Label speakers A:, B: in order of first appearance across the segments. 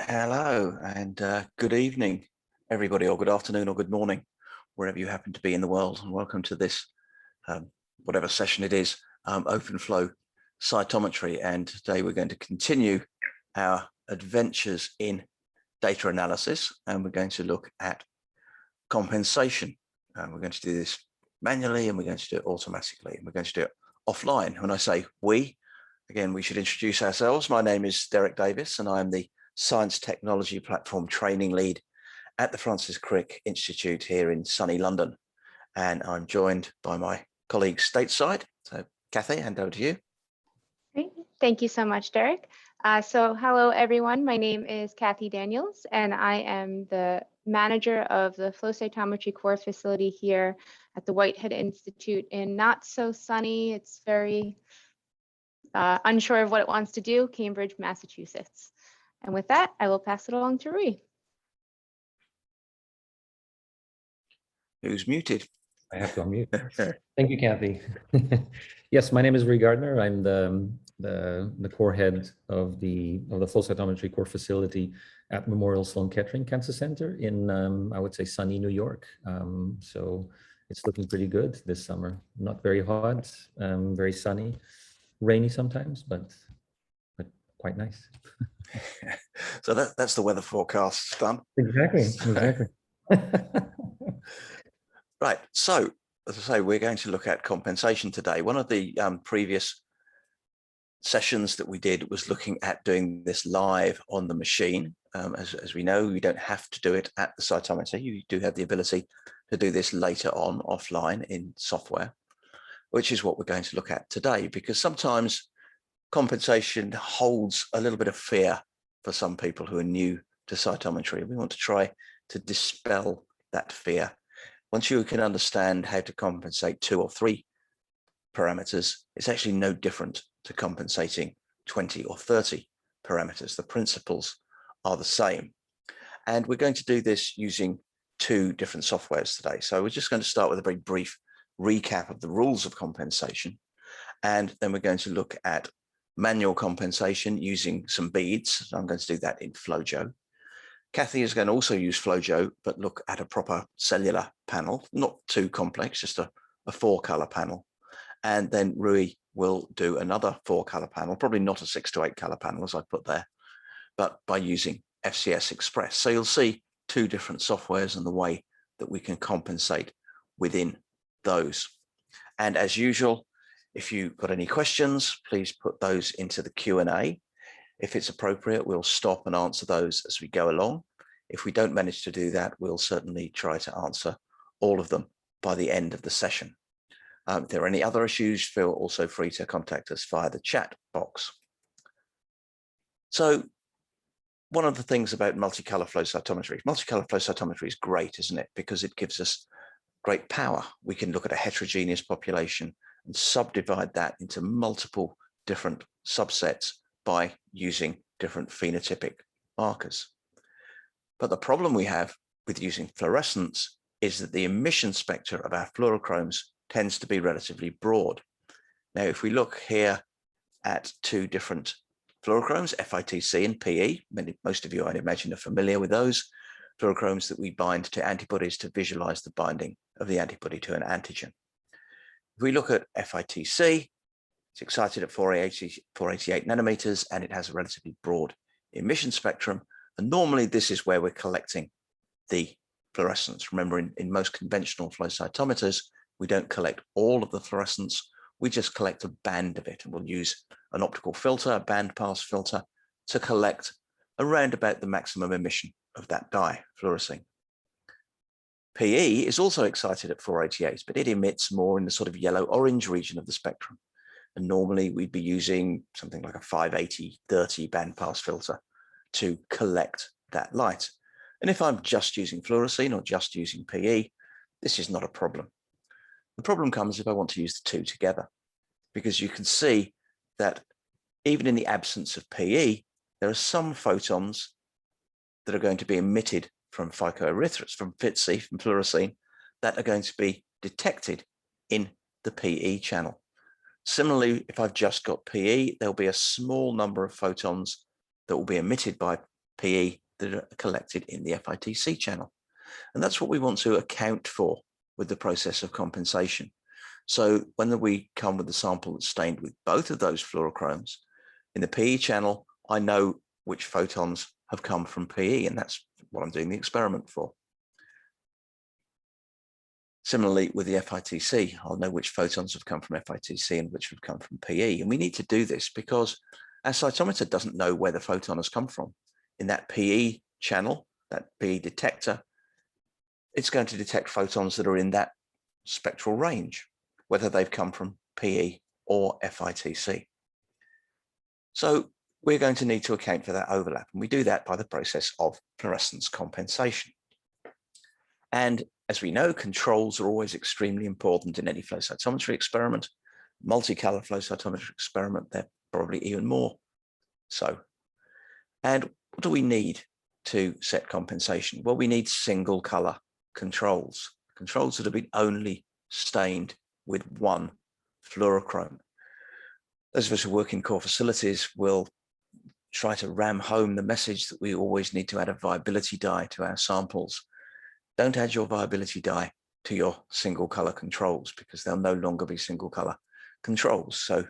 A: Hello and good evening, everybody, or good afternoon or good morning, wherever you happen to be in the world. And welcome to this, whatever session it is, OpenFlow Cytometry. And today we're going to continue our adventures in data analysis, and we're going to look at compensation. We're going to do this manually, and we're going to do it automatically, and we're going to do it offline. When I say we, again, we should introduce ourselves. My name is Derek Davis, and I am the Science Technology Platform Training Lead at the Francis Crick Institute here in sunny London. And I'm joined by my colleagues stateside. So Kathy, hand over to you.
B: Great. Thank you so much, Derek. So hello, everyone. My name is Kathy Daniels, and I am the manager of the flow cytometry core facility here at the Whitehead Institute in not so sunny, it's very unsure of what it wants to do, Cambridge, Massachusetts. And with that, I will pass it along to Rui.
A: Who's muted?
C: I have to unmute. Thank you, Kathy. Yes, my name is Rui Gardner. I'm the core head of the flow cytometry core facility at Memorial Sloan Kettering Cancer Center in I would say sunny New York. So it's looking pretty good this summer. Not very hot, very sunny, rainy sometimes, but quite nice.
A: So that's the weather forecast done.
C: Exactly.
A: Right. So as I say, we're going to look at compensation today. One of the previous sessions that we did was looking at doing this live on the machine. As we know, you don't have to do it at the cytometer. You do have the ability to do this later on offline in software, which is what we're going to look at today, because sometimes compensation holds a little bit of fear for some people who are new to cytometry. We want to try to dispel that fear. Once you can understand how to compensate 2 or 3 parameters, it's actually no different to compensating 20 or 30 parameters. The principles are the same. And we're going to do this using 2 different softwares today. So we're just going to start with a very brief recap of the rules of compensation. And then we're going to look at manual compensation using some beads. I'm going to do that in FlowJo. Kathy is going to also use FlowJo, but look at a proper cellular panel, not too complex, just a 4-color panel. And then Rui will do another 4-color panel, probably not a 6 to 8 color panel as I put there, but by using FCS Express. So you'll see 2 different softwares and the way that we can compensate within those. And as usual, if you've got any questions, please put those into the Q&A. If it's appropriate, we'll stop and answer those as we go along. If we don't manage to do that, we'll certainly try to answer all of them by the end of the session. If there are any other issues, feel also free to contact us via the chat box. So one of the things about multicolor flow cytometry is great, isn't it? Because it gives us great power. We can look at a heterogeneous population and subdivide that into multiple different subsets by using different phenotypic markers. But the problem we have with using fluorescence is that the emission spectra of our fluorochromes tends to be relatively broad. Now, if we look here at 2 different fluorochromes, FITC and PE, most of you, I'd imagine, are familiar with those fluorochromes that we bind to antibodies to visualize the binding of the antibody to an antigen. If we look at FITC, it's excited at 488 nanometers, and it has a relatively broad emission spectrum. And normally this is where we're collecting the fluorescence. Remember, in most conventional flow cytometers, we don't collect all of the fluorescence. We just collect a band of it, and we'll use an optical filter, a band pass filter, to collect around about the maximum emission of that dye fluorescing. PE is also excited at 488, but it emits more in the sort of yellow-orange region of the spectrum. And normally we'd be using something like a 580-30 bandpass filter to collect that light. And if I'm just using fluorescein or just using PE, this is not a problem. The problem comes if I want to use the 2 together, because you can see that even in the absence of PE, there are some photons that are going to be emitted from phycoerythrates, from FITC, from fluorescein, that are going to be detected in the PE channel. Similarly, if I've just got PE, there'll be a small number of photons that will be emitted by PE that are collected in the FITC channel. And that's what we want to account for with the process of compensation. So when we come with the sample that's stained with both of those fluorochromes, in the PE channel, I know which photons have come from PE, and that's what I'm doing the experiment for. Similarly, with the FITC, I'll know which photons have come from FITC and which have come from PE. And we need to do this because our cytometer doesn't know where the photon has come from. In that PE channel, that PE detector, it's going to detect photons that are in that spectral range, whether they've come from PE or FITC. So we're going to need to account for that overlap, and we do that by the process of fluorescence compensation. And as we know, controls are always extremely important in any flow cytometry experiment. Multicolor flow cytometry experiment, they're probably even more so. And what do we need to set compensation? Well, we need single color controls that have been only stained with one fluorochrome. Those of us who work in core facilities will try to ram home the message that we always need to add a viability dye to our samples. Don't add your viability dye to your single color controls because they'll no longer be single color controls. So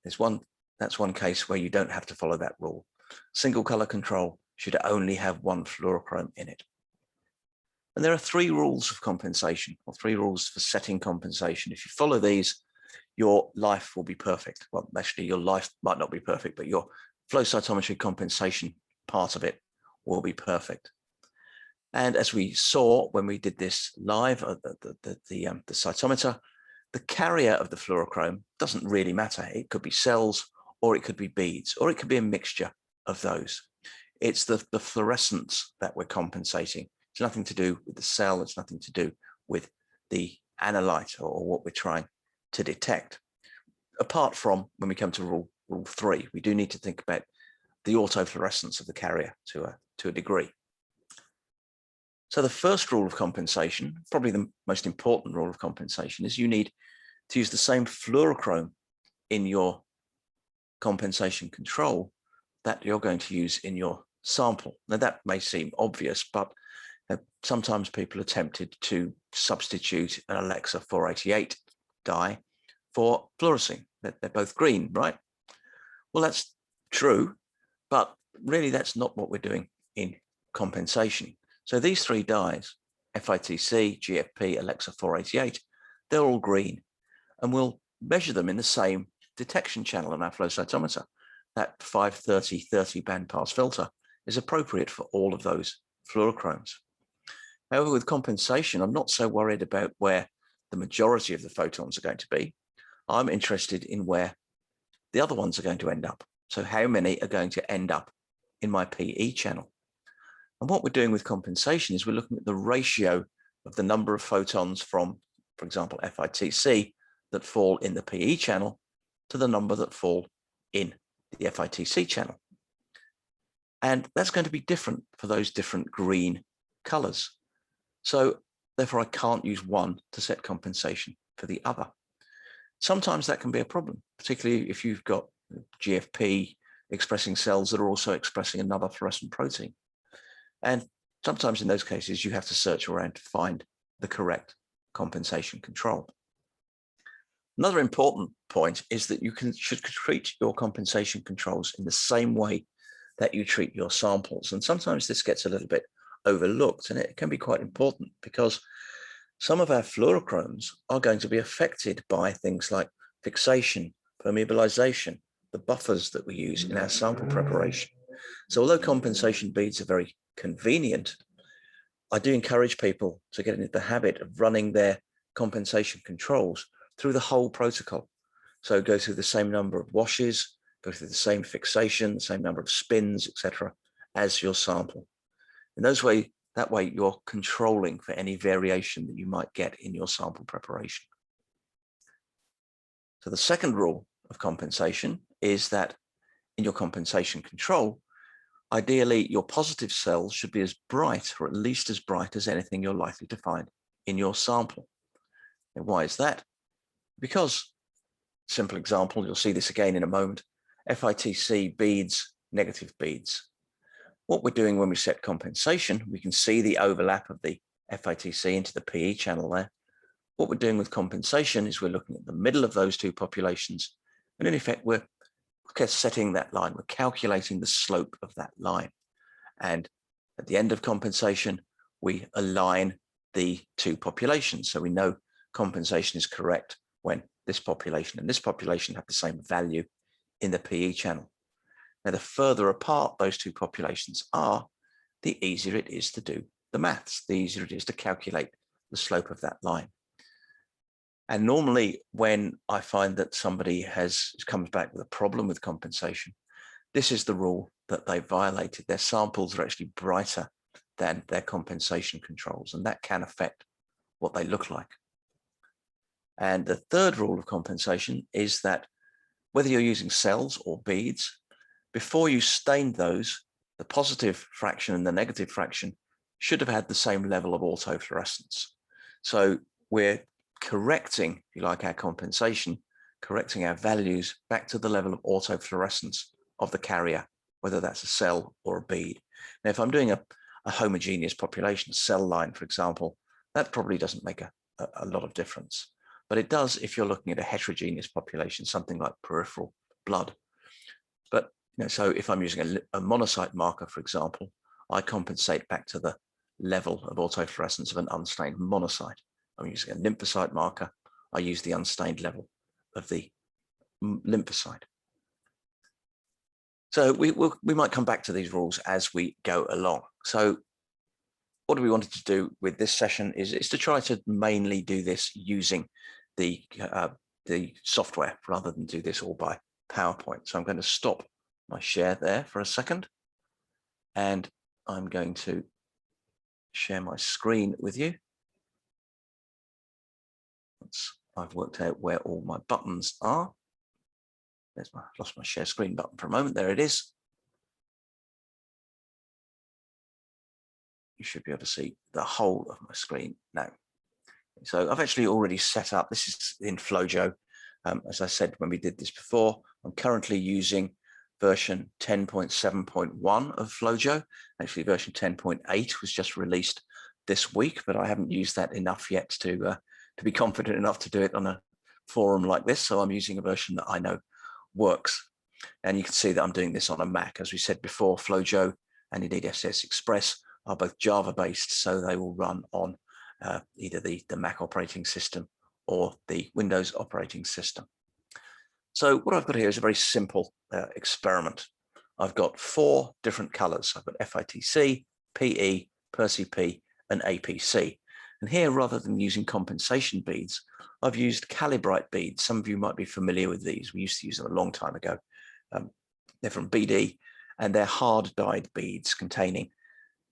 A: that's one case where you don't have to follow that rule. Single color control should only have one fluorochrome in it. And there are 3 rules of compensation, or 3 rules for setting compensation. If you follow these, your life will be perfect. Well, actually, your life might not be perfect, but your flow cytometry compensation part of will be perfect. And as we saw when we did this live, the cytometer, the carrier of the fluorochrome doesn't really matter. It could be cells, or it could be beads, or it could be a mixture of those. It's the fluorescence that we're compensating. It's nothing to do with the cell. It's nothing to do with the analyte or what we're trying to detect. Apart from when we come to rule 3, we do need to think about the autofluorescence of the carrier to a degree. So the first rule of compensation, probably the most important rule of compensation, is you need to use the same fluorochrome in your compensation control that you're going to use in your sample. Now that may seem obvious, but sometimes people are tempted to substitute an Alexa 488 dye for fluorescein. They're both green, right? Well, that's true, but really that's not what we're doing in compensation. So these 3 dyes, FITC, GFP, Alexa 488, they're all green, and we'll measure them in the same detection channel on our flow cytometer. That 530 30 bandpass filter is appropriate for all of those fluorochromes. However, with compensation, I'm not so worried about where the majority of the photons are going to be. I'm interested in where the other ones are going to end up. So how many are going to end up in my PE channel? And what we're doing with compensation is we're looking at the ratio of the number of photons from, for example, FITC that fall in the PE channel to the number that fall in the FITC channel. And that's going to be different for those different green colors. So therefore, I can't use one to set compensation for the other. Sometimes that can be a problem, particularly if you've got GFP expressing cells that are also expressing another fluorescent protein. And sometimes in those cases, you have to search around to find the correct compensation control. Another important point is that you should treat your compensation controls in the same way that you treat your samples. And sometimes this gets a little bit overlooked, and it can be quite important because some of our fluorochromes are going to be affected by things like fixation, permeabilization, the buffers that we use in our sample preparation. So although compensation beads are very convenient, I do encourage people to get into the habit of running their compensation controls through the whole protocol. So go through the same number of washes, go through the same fixation, the same number of spins, etc., as your sample. In that way you're controlling for any variation that you might get in your sample preparation. So the second rule of compensation is that in your compensation control, ideally your positive cells should be as bright, or at least as bright as anything you're likely to find in your sample. And why is that? Because, simple example, you'll see this again in a moment, FITC beads, negative beads. What we're doing when we set compensation, we can see the overlap of the FITC into the PE channel there. What we're doing with compensation is we're looking at the middle of those two populations. And in effect, we're setting that line. We're calculating the slope of that line. And at the end of compensation, we align the two populations. So we know compensation is correct when this population and this population have the same value in the PE channel. Now, the further apart those two populations are, the easier it is to do the maths, the easier it is to calculate the slope of that line. And normally when I find that somebody comes back with a problem with compensation, this is the rule that they violated. Their samples are actually brighter than their compensation controls, and that can affect what they look like. And the third rule of compensation is that whether you're using cells or beads, before you stain those, the positive fraction and the negative fraction should have had the same level of autofluorescence. So we're correcting, if you like, our compensation, correcting our values back to the level of autofluorescence of the carrier, whether that's a cell or a bead. Now, if I'm doing a homogeneous population, a cell line, for example, that probably doesn't make a lot of difference. But it does if you're looking at a heterogeneous population, something like peripheral blood. But so if I'm using a monocyte marker, for example, I compensate back to the level of autofluorescence of an unstained monocyte. I'm using a lymphocyte marker, I use the unstained level of the lymphocyte. So we might come back to these rules as we go along. So what we wanted to do with this session is to try to mainly do this using the software rather than do this all by PowerPoint. So I'm going to stop my share there for a second, and I'm going to share my screen with you. Once I've worked out where all my buttons are. Lost my share screen button for a moment. There it is. You should be able to see the whole of my screen now. So I've actually already set up, this is in FlowJo. As I said when we did this before, I'm currently using version 10.7.1 of FlowJo. Actually, version 10.8 was just released this week, but I haven't used that enough yet to be confident enough to do it on a forum like this. So I'm using a version that I know works. And you can see that I'm doing this on a Mac. As we said before, FlowJo and indeed FCS Express are both Java-based, so they will run on either the Mac operating system or the Windows operating system. So what I've got here is a very simple experiment. I've got 4 different colors. I've got FITC, PE, PerCP, and APC. And here, rather than using compensation beads, I've used calibrite beads. Some of you might be familiar with these. We used to use them a long time ago. They're from BD, and they're hard dyed beads containing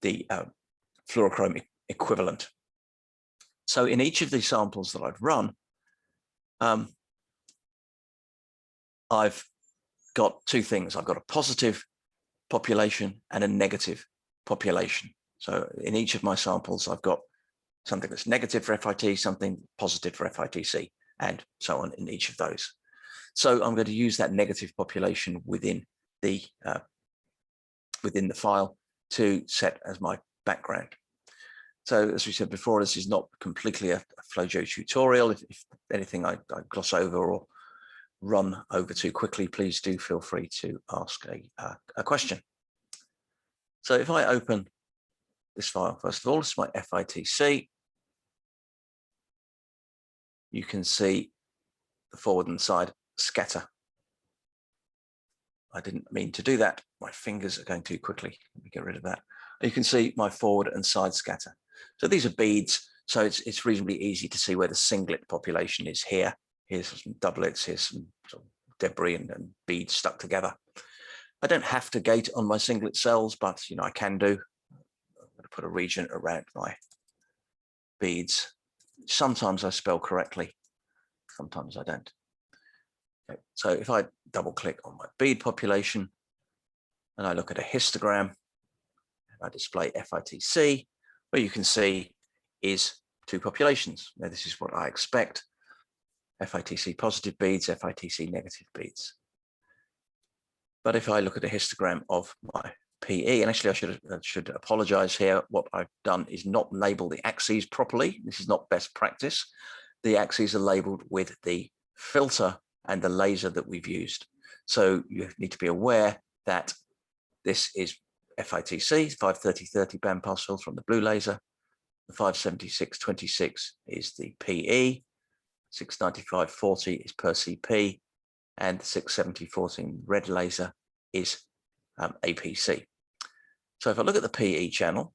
A: the fluorochrome equivalent. So in each of these samples that I've run, I've got 2 things. I've got a positive population and a negative population. So in each of my samples, I've got something that's negative for FIT, something positive for FITC, and so on in each of those. So I'm going to use that negative population within the file to set as my background. So as we said before, this is not completely a FlowJo tutorial. If anything I gloss over or run over too quickly, please do feel free to ask a question. So if I open this file, first of all, this is my FITC. You can see the forward and side scatter. I didn't mean to do that. My fingers are going too quickly. Let me get rid of that. You can see my forward and side scatter. So these are beads, so it's reasonably easy to see where the singlet population is here. Here's some doublets, here's some sort of debris and beads stuck together. I don't have to gate on my singlet cells, but I can do. I'm going to put a region around my beads. Sometimes I spell correctly, sometimes I don't. Okay, so if I double click on my bead population and I look at a histogram and I display FITC, what you can see is 2 populations. Now this is what I expect. FITC positive beads, FITC negative beads. But if I look at a histogram of my PE, and actually I should apologize here. What I've done is not label the axes properly. This is not best practice. The axes are labeled with the filter and the laser that we've used. So you need to be aware that this is FITC, 530-30 bandpass filter on the blue laser. The 576-26 is the PE, 695-40 is per CP, and the 670-14 red laser is APC. So if I look at the PE channel,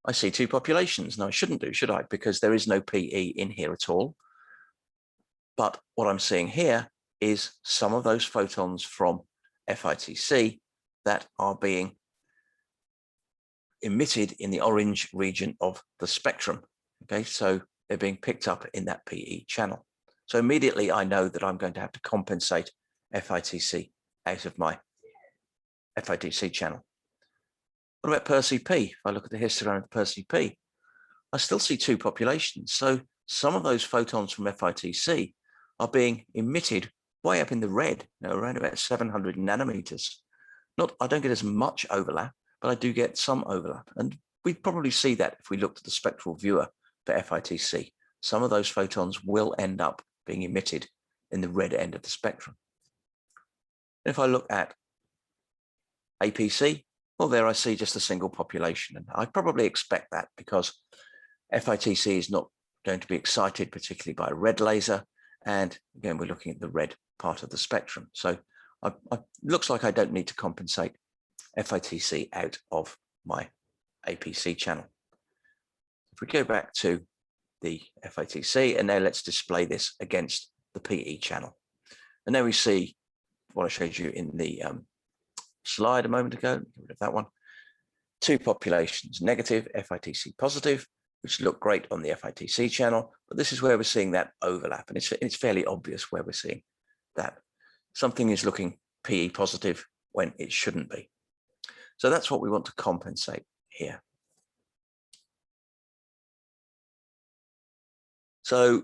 A: I see two populations. Now I shouldn't do, should I? Because there is no PE in here at all. But what I'm seeing here is some of those photons from FITC that are being emitted in the orange region of the spectrum. Okay, so they're being picked up in that PE channel. So immediately I know that I'm going to have to compensate FITC out of my FITC channel. What about per CP? If I look at the histogram of per CP, I still see two populations. So some of those photons from FITC are being emitted way up in the red, around about 700 nanometers. I don't get as much overlap, but I do get some overlap. And we'd probably see that if we looked at the spectral viewer for FITC. Some of those photons will end up being emitted in the red end of the spectrum. If I look at APC, well, there I see just a single population. And I probably expect that because FITC is not going to be excited particularly by a red laser. And again, we're looking at the red part of the spectrum. So it looks like I don't need to compensate FITC out of my APC channel. If we go back to the FITC, and now let's display this against the PE channel. And there we see what I showed you in the slide a moment ago. Get rid of that one. Two populations, negative, FITC positive, which look great on the FITC channel, but this is where we're seeing that overlap, and it's fairly obvious where we're seeing that something is looking PE positive when it shouldn't be. So that's what we want to compensate here. So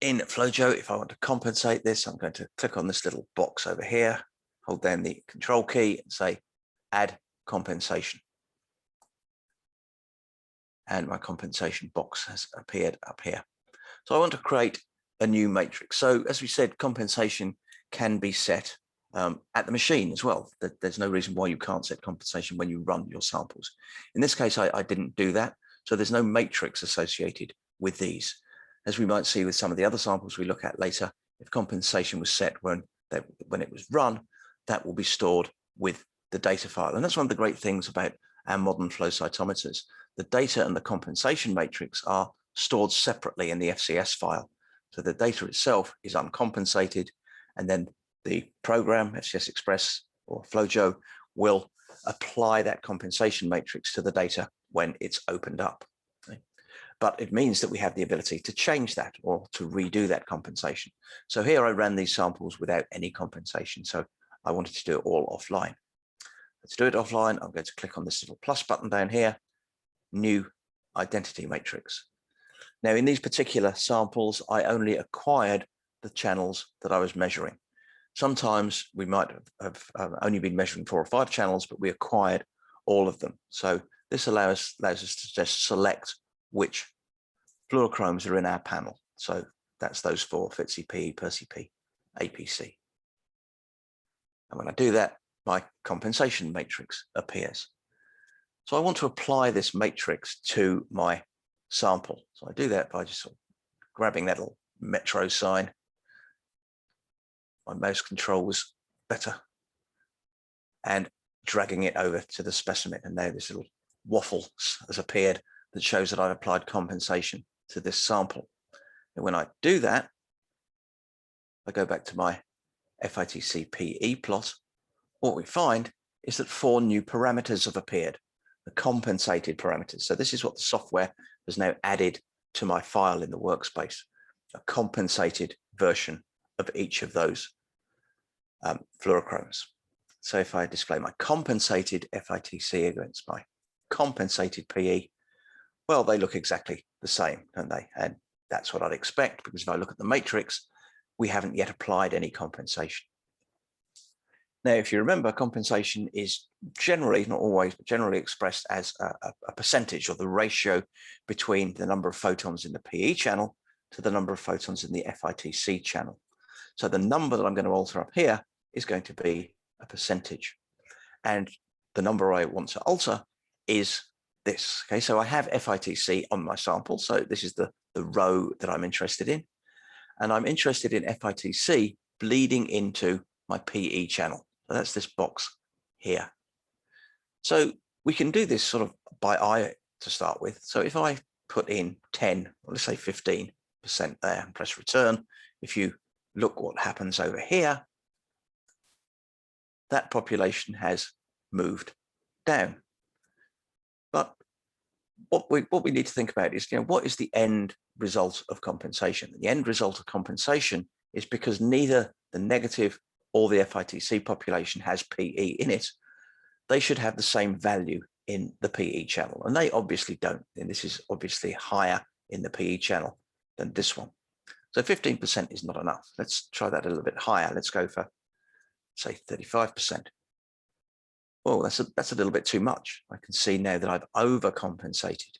A: in FlowJo, if I want to compensate this, I'm going to click on this little box over here, hold down the control key and say add compensation. And my compensation box has appeared up here. So I want to create a new matrix. So as we said, compensation can be set at the machine as well. There's no reason why you can't set compensation when you run your samples. In this case, I didn't do that. So there's no matrix associated with these. As we might see with some of the other samples we look at later, if compensation was set when it was run, that will be stored with the data file. And that's one of the great things about our modern flow cytometers. The data and the compensation matrix are stored separately in the FCS file. So the data itself is uncompensated, and then the program, FCS Express or FlowJo, will apply that compensation matrix to the data when it's opened up. Okay? But it means that we have the ability to change that or to redo that compensation. So here I ran these samples without any compensation. So I wanted to do it all offline. Let's do it offline. I'm going to click on this little plus button down here, new identity matrix. Now in these particular samples, I only acquired the channels that I was measuring. Sometimes we might have only been measuring 4 or 5 channels, but we acquired all of them. So this allows us to just select which fluorochromes are in our panel. So that's those 4, FITC, per CP, APC. And when I do that, my compensation matrix appears. So I want to apply this matrix to my sample. So I do that by just sort of grabbing that little metro sign. My mouse control was better. And dragging it over to the specimen. And now this little waffle has appeared that shows that I've applied compensation to this sample. And when I do that, I go back to my FITC PE plot. What we find is that 4 new parameters have appeared, the compensated parameters. So this is what the software has now added to my file in the workspace, a compensated version of each of those fluorochromes. So if I display my compensated FITC against my compensated PE, well, they look exactly the same, don't they? And that's what I'd expect, because if I look at the matrix, we haven't yet applied any compensation. Now, if you remember, compensation is generally, not always, but generally expressed as a percentage, or the ratio between the number of photons in the PE channel to the number of photons in the FITC channel. So the number that I'm going to alter up here is going to be a percentage. And the number I want to alter is this. Okay, so I have FITC on my sample. So this is the row that I'm interested in. And I'm interested in FITC bleeding into my PE channel. So that's this box here. So we can do this sort of by eye to start with. So if I put in 10, or let's say 15% there and press return, if you look what happens over here, that population has moved down. But what we need to think about is, what is the end result of compensation? The end result of compensation is, because neither the negative or the FITC population has PE in it, they should have the same value in the PE channel. And they obviously don't. And this is obviously higher in the PE channel than this one. So 15% is not enough. Let's try that a little bit higher. Let's go for, say, 35%. Oh, that's a little bit too much. I can see now that I've overcompensated.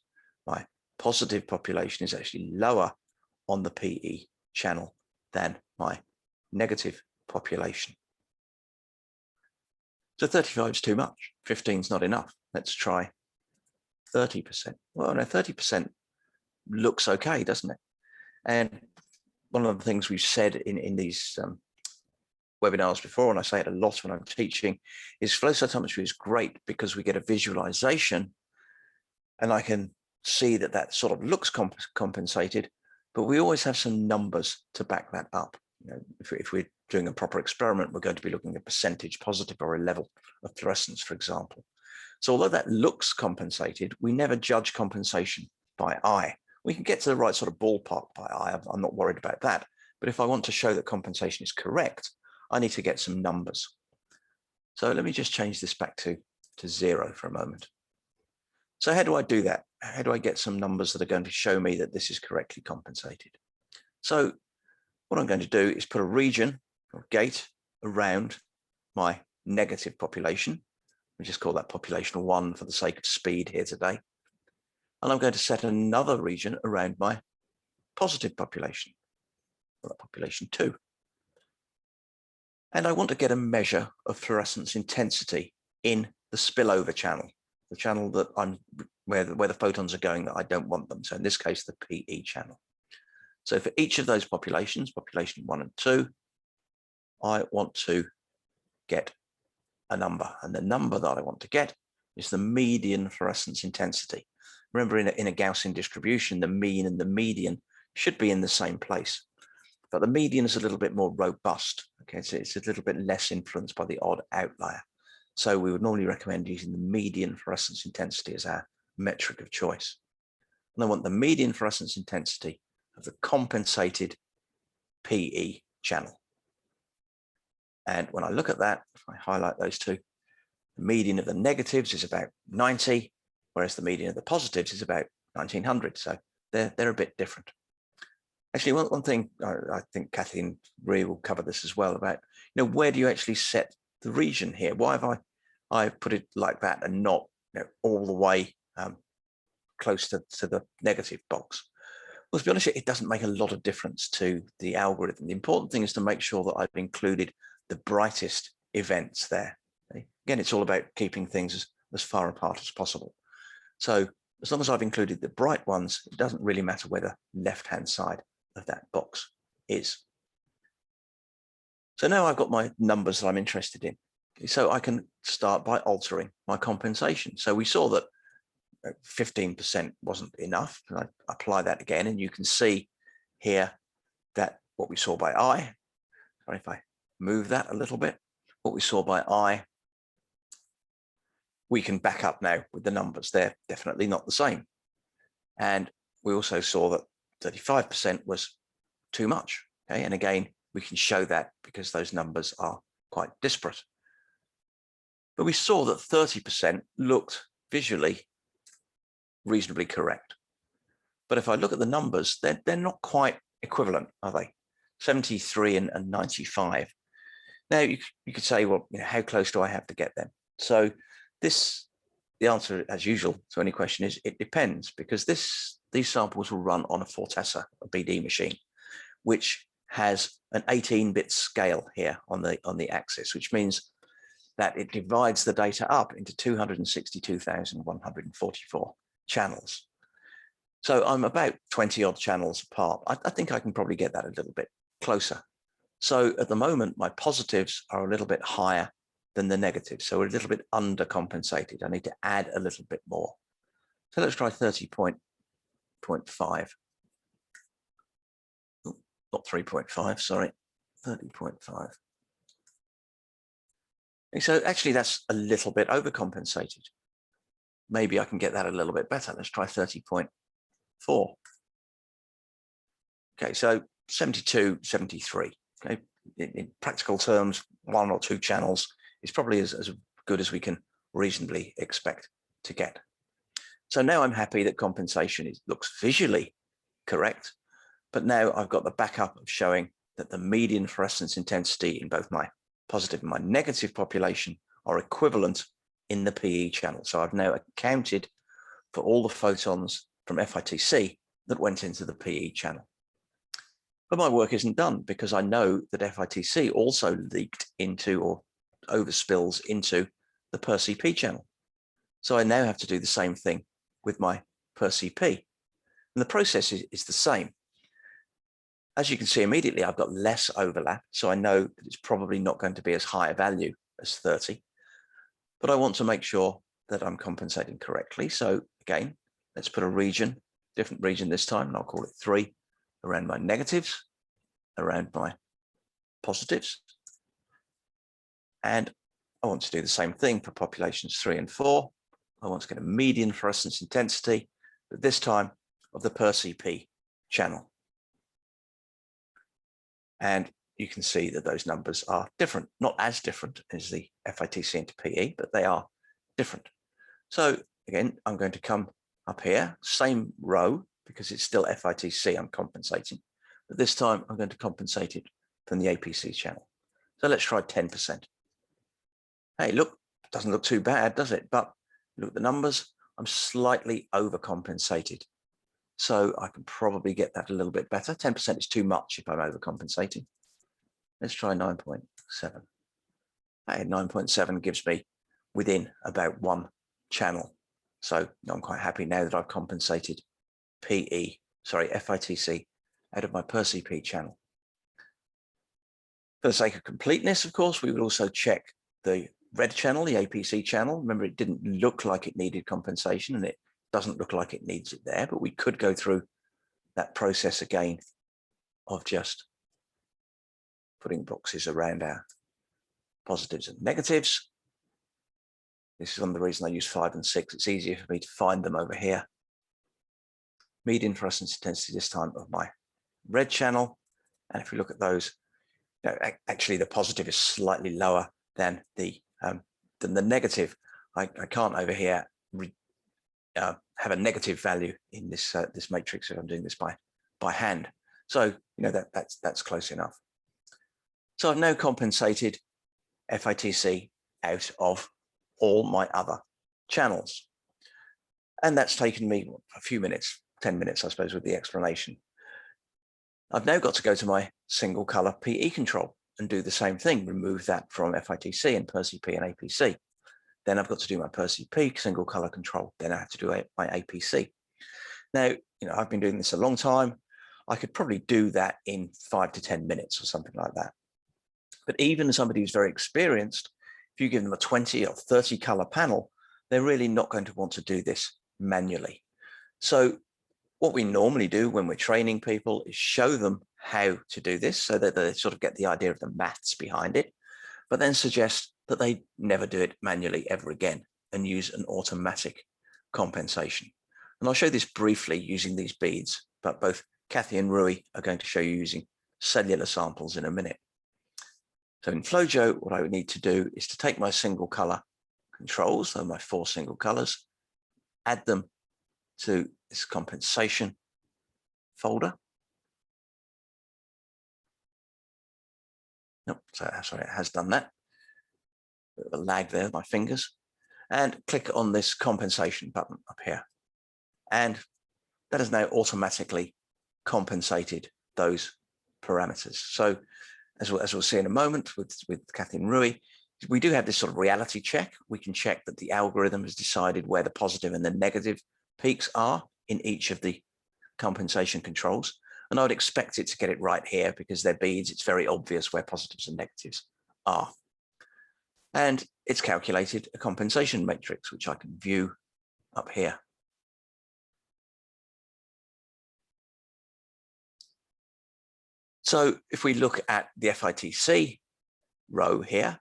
A: My positive population is actually lower on the PE channel than my negative population. So 35 is too much. 15 is not enough. Let's try 30%. Well, no, 30% looks okay, doesn't it? And one of the things we've said in these webinars before, and I say it a lot when I'm teaching, is flow cytometry is great because we get a visualization, and I can see that that sort of looks compensated, but we always have some numbers to back that up. If we're doing a proper experiment, we're going to be looking at percentage positive or a level of fluorescence, for example. So although that looks compensated, we never judge compensation by eye. We can get to the right sort of ballpark by eye. I'm not worried about that. But if I want to show that compensation is correct, I need to get some numbers. So let me just change this back to 0 for a moment. So how do I do that? How do I get some numbers that are going to show me that this is correctly compensated? So what I'm going to do is put a region or gate around my negative population. We just call that population 1 for the sake of speed here today. And I'm going to set another region around my positive population, or population 2. And I want to get a measure of fluorescence intensity in the spillover channel, the channel that where the photons are going that I don't want them. So in this case, the PE channel. So for each of those populations, population 1 and 2, I want to get a number. And the number that I want to get is the median fluorescence intensity. Remember, in a Gaussian distribution, the mean and the median should be in the same place. But the median is a little bit more robust. Okay, so it's a little bit less influenced by the odd outlier. So we would normally recommend using the median fluorescence intensity as our metric of choice. And I want the median fluorescence intensity of the compensated PE channel. And when I look at that, if I highlight those two, the median of the negatives is about 90, whereas the median of the positives is about 1900. So they're a bit different. Actually, one thing I think Kathy and Rhea will cover this as well about, where do you actually set the region here? Why have I put it like that and not all the way close to the negative box? Well, to be honest, it doesn't make a lot of difference to the algorithm. The important thing is to make sure that I've included the brightest events there. Okay? Again, it's all about keeping things as far apart as possible. So as long as I've included the bright ones, it doesn't really matter where the left-hand side of that box is. So now I've got my numbers that I'm interested in. So I can start by altering my compensation. So we saw that 15% wasn't enough. And I apply that again, and you can see here that what we saw by eye, sorry if I move that a little bit, what we saw by eye, we can back up now with the numbers. They're definitely not the same. And we also saw that 35% was too much. Okay, and again, we can show that because those numbers are quite disparate. But we saw that 30% looked visually reasonably correct. But if I look at the numbers, they're not quite equivalent, are they? 73 and 95. Now you could say, well, how close do I have to get them? So the answer, as usual to any question, is it depends, because these samples will run on a Fortessa, a BD machine, which has an 18-bit scale here on the axis, which means that it divides the data up into 262,144 channels. So I'm about 20 odd channels apart. I think I can probably get that a little bit closer. So at the moment, my positives are a little bit higher than the negatives. So we're a little bit undercompensated. I need to add a little bit more. So let's try 30.5. Not 3.5, sorry, 30.5. So actually that's a little bit overcompensated. Maybe I can get that a little bit better. Let's try 30.4. Okay, so 72, 73. Okay, in practical terms, 1 or 2 channels is probably as good as we can reasonably expect to get. So now I'm happy that compensation looks visually correct, but now I've got the backup of showing that the median fluorescence intensity in both my positive and my negative population are equivalent in the PE channel. So I've now accounted for all the photons from FITC that went into the PE channel. But my work isn't done, because I know that FITC also leaked into or overspills into the per-CP channel. So I now have to do the same thing with my per-CP. And the process is the same. As you can see immediately, I've got less overlap, so I know that it's probably not going to be as high a value as 30. But I want to make sure that I'm compensating correctly. So again, let's put a region, different region this time, and I'll call it 3, around my negatives, around my positives. And I want to do the same thing for populations 3 and 4. I want to get a median fluorescence intensity, but this time of the per-CP channel. And you can see that those numbers are different, not as different as the FITC into PE, but they are different. So again, I'm going to come up here, same row, because it's still FITC I'm compensating, but this time I'm going to compensate it from the APC channel. So let's try 10%. Hey, look, it doesn't look too bad, does it? But look at the numbers, I'm slightly overcompensated. So I can probably get that a little bit better. 10% is too much if I'm overcompensating. Let's try 9.7. Hey, 9.7 gives me within about 1 channel. So I'm quite happy now that I've compensated FITC out of my per-CP channel. For the sake of completeness, of course, we would also check the red channel, the APC channel. Remember, it didn't look like it needed compensation, and it doesn't look like it needs it there, but we could go through that process again of just putting boxes around our positives and negatives. This is one of the reasons I use 5 and 6. It's easier for me to find them over here. Median fluorescence intensity this time of my red channel. And if we look at those, actually the positive is slightly lower than the negative. I can't over here have a negative value in this this matrix if I'm doing this by hand. So that's close enough. So I've now compensated FITC out of all my other channels, and that's taken me a few minutes, 10 minutes, I suppose, with the explanation. I've now got to go to my single color PE control and do the same thing, remove that from FITC and per-CP and APC. Then I've got to do my per-CP single color control. Then I have to do my APC. Now, I've been doing this a long time. I could probably do that in 5 to 10 minutes or something like that. But even somebody who's very experienced, if you give them a 20 or 30 color panel, they're really not going to want to do this manually. So what we normally do when we're training people is show them how to do this so that they sort of get the idea of the maths behind it, but then suggest that they never do it manually ever again and use an automatic compensation. And I'll show this briefly using these beads, but both Kathy and Rui are going to show you using cellular samples in a minute. So in FlowJo, what I would need to do is to take my single color controls, so my 4 single colors, add them to this compensation folder. Nope, so sorry, it has done that. Bit of a lag there, my fingers. And click on this compensation button up here. And that has now automatically compensated those parameters. So as we'll see in a moment with Kathy and Rui, we do have this sort of reality check. We can check that the algorithm has decided where the positive and the negative peaks are in each of the compensation controls. And I would expect it to get it right here because they're beads. It's very obvious where positives and negatives are. And it's calculated a compensation matrix, which I can view up here. So if we look at the FITC row here,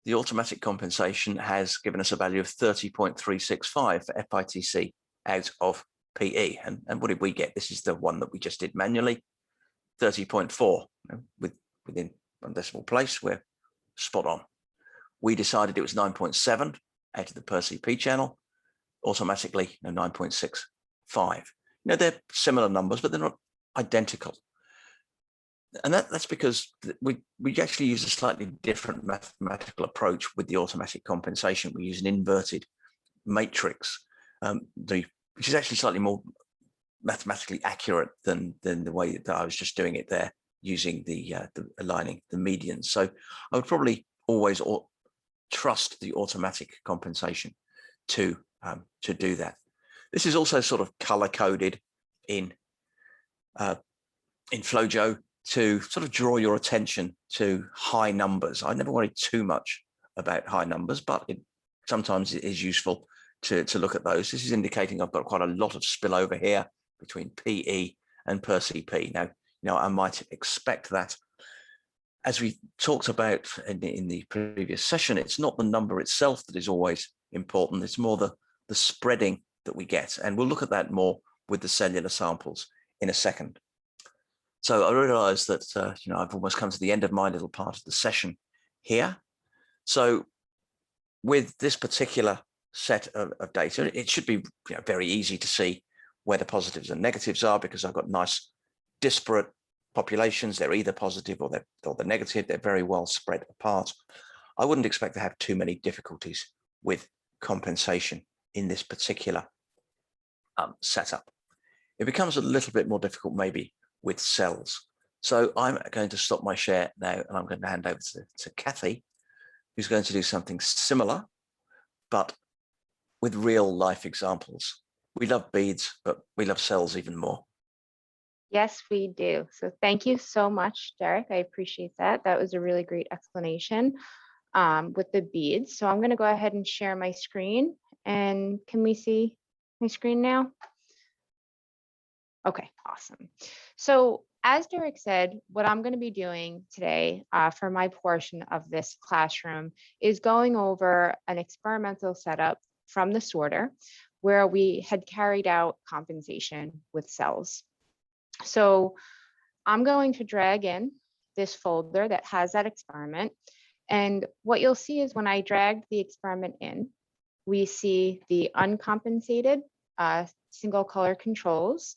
A: the automatic compensation has given us a value of 30.365 for FITC out of PE. And what did we get? This is the one that we just did manually, 30.4. Within one decimal place, we're spot on. We decided it was 9.7 out of the per CP channel, automatically 9.65. They're similar numbers, but they're not identical. And that's because we actually use a slightly different mathematical approach with the automatic compensation. We use an inverted matrix, which is actually slightly more mathematically accurate than the way that I was just doing it there, using the aligning the medians. So I would probably always trust the automatic compensation to do that. This is also sort of color coded in FlowJo to sort of draw your attention to high numbers. I never worry too much about high numbers, but sometimes it is useful to look at those. This is indicating I've got quite a lot of spillover here between PE and per CP. Now I might expect that. As we talked about in the previous session, it's not the number itself that is always important. It's more the spreading that we get. And we'll look at that more with the cellular samples in a second. So I realize that, I've almost come to the end of my little part of the session here. So with this particular set of data, it should be very easy to see where the positives and negatives are, because I've got nice disparate populations. They're either positive or they're negative. They're very well spread apart. I wouldn't expect to have too many difficulties with compensation in this particular setup. It becomes a little bit more difficult maybe with cells. So I'm going to stop my share now, and I'm going to hand over to Kathy, who's going to do something similar, but with real life examples. We love beads, but we love cells even more.
B: Yes, we do. So thank you so much, Derek. I appreciate that. That was a really great explanation with the beads. So I'm going to go ahead and share my screen. And can we see my screen now? Okay, awesome. So as Derek said, what I'm going to be doing today for my portion of this classroom is going over an experimental setup from the sorter where we had carried out compensation with cells. So I'm going to drag in this folder that has that experiment. And what you'll see is when I drag the experiment in, we see the uncompensated single color controls.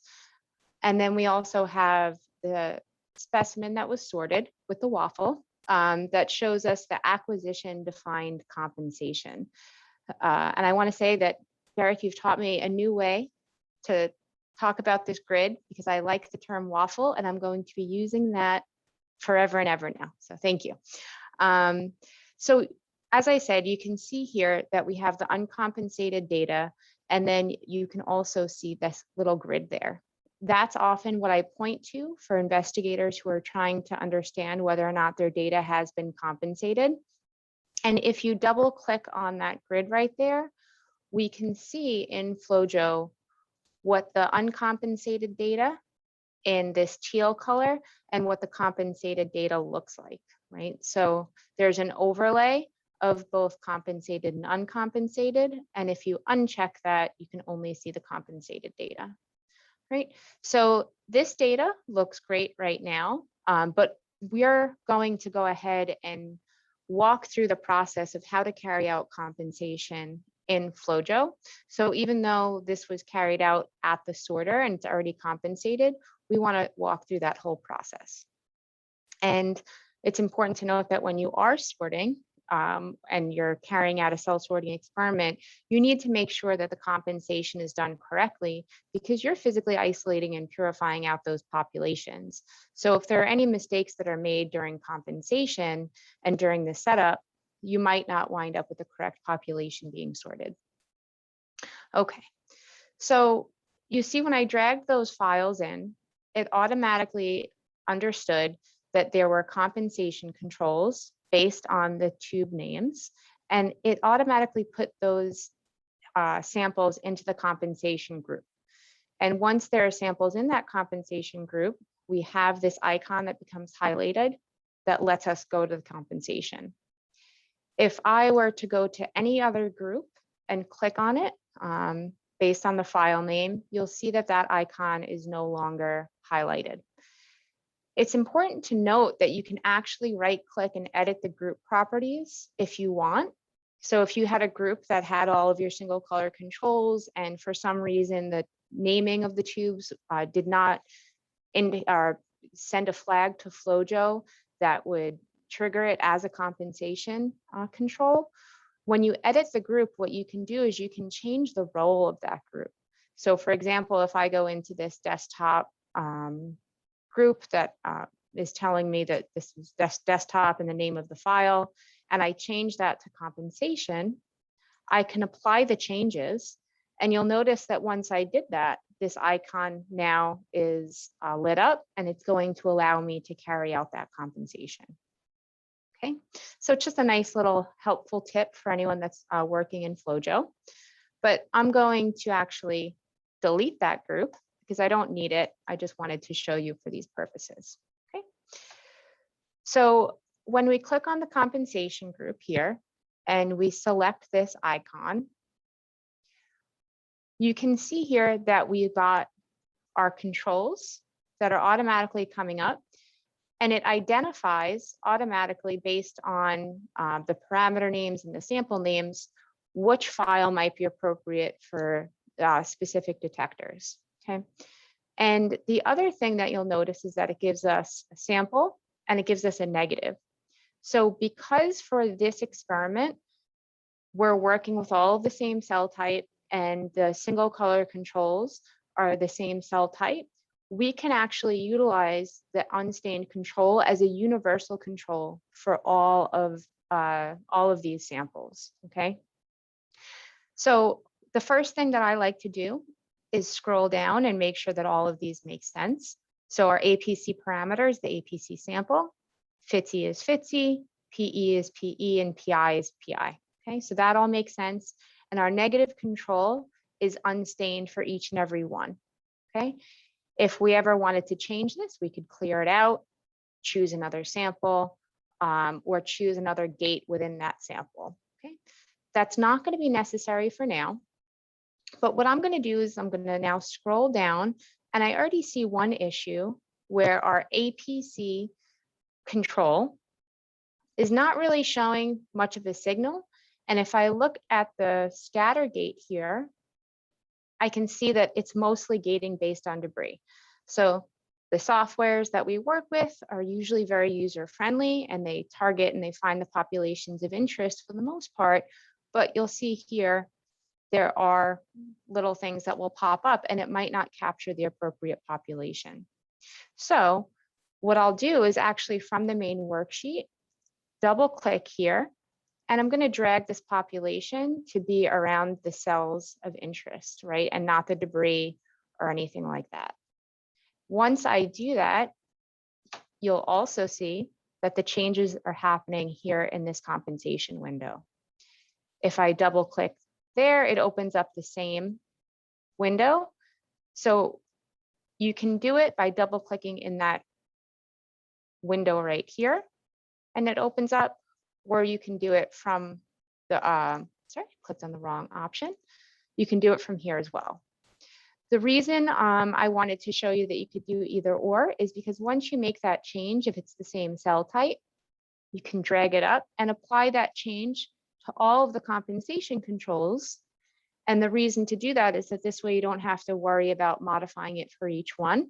B: And then we also have the specimen that was sorted with the waffle that shows us the acquisition defined compensation. And I want to say that, Derek, you've taught me a new way to talk about this grid, because I like the term waffle, and I'm going to be using that forever and ever now. So thank you. So as I said, you can see here that we have the uncompensated data, and then you can also see this little grid there. That's often what I point to for investigators who are trying to understand whether or not their data has been compensated. And if you double click on that grid right there, we can see in FlowJo what the uncompensated data in this teal color and what the compensated data looks like, right? So there's an overlay of both compensated and uncompensated. And if you uncheck that, you can only see the compensated data, right? So this data looks great right now, but we're going to go ahead and walk through the process of how to carry out compensation in FlowJo. So even though this was carried out at the sorter and it's already compensated, we want to walk through that whole process. And It's important to note that when you are sorting and you're carrying out a cell sorting experiment, you need to make sure that the compensation is done correctly because you're physically isolating and purifying out those populations. So if there are any mistakes that are made during compensation and during the setup, you might not wind up with the correct population being sorted. Okay, so you see when I dragged those files in, it automatically understood that there were compensation controls based on the tube names, and it automatically put those samples into the compensation group. And once there are samples in that compensation group, we have this icon that becomes highlighted that lets us go to the compensation. If I were to go to any other group and click on it, based on the file name, you'll see that that icon is no longer highlighted. It's important to note that you can actually right-click and edit the group properties if you want. So if you had a group that had all of your single color controls and for some reason the naming of the tubes did not send a flag to FlowJo that would trigger it as a compensation control, when you edit the group, what you can do is you can change the role of that group. So for example, if I go into this desktop group that is telling me that this is desktop and the name of the file, and I change that to compensation, I can apply the changes. And you'll notice that once I did that, this icon now is lit up and it's going to allow me to carry out that compensation. Okay, so it's just a nice little helpful tip for anyone that's working in FlowJo. But I'm going to actually delete that group because I don't need it. I just wanted to show you for these purposes. Okay, so when we click on the compensation group here and we select this icon, you can see here that we've got our controls that are automatically coming up, and it identifies automatically based on the parameter names and the sample names, which file might be appropriate for specific detectors, okay? And the other thing that you'll notice is that it gives us a sample and it gives us a negative. So because for this experiment, we're working with all of the same cell type and the single color controls are the same cell type, we can actually utilize the unstained control as a universal control for all of these samples, okay? So the first thing that I like to do is scroll down and make sure that all of these make sense. So our APC parameters, the APC sample, FTSE is FTSE, PE is PE, and PI is PI, okay? So that all makes sense. And our negative control is unstained for each and every one, okay? If we ever wanted to change this, we could clear it out, choose another sample, or choose another gate within that sample, okay? That's not going to be necessary for now. But what I'm going to do is I'm going to now scroll down, and I already see one issue where our APC control is not really showing much of a signal. And if I look at the scatter gate here, I can see that it's mostly gating based on debris. So the softwares that we work with are usually very user-friendly and they target and they find the populations of interest for the most part. But you'll see here, there are little things that will pop up and it might not capture the appropriate population. So what I'll do is actually from the main worksheet, double click here, and I'm going to drag this population to be around the cells of interest, right? And not the debris or anything like that. Once I do that, you'll also see that the changes are happening here in this compensation window. If I double click there, it opens up the same window. So you can do it by double clicking in that window right here, and it opens up, or you can do it from the, sorry, clicked on the wrong option. You can do it from here as well. The reason I wanted to show you that you could do either or is because once you make that change, if it's the same cell type, you can drag it up and apply that change to all of the compensation controls. And the reason to do that is that this way you don't have to worry about modifying it for each one.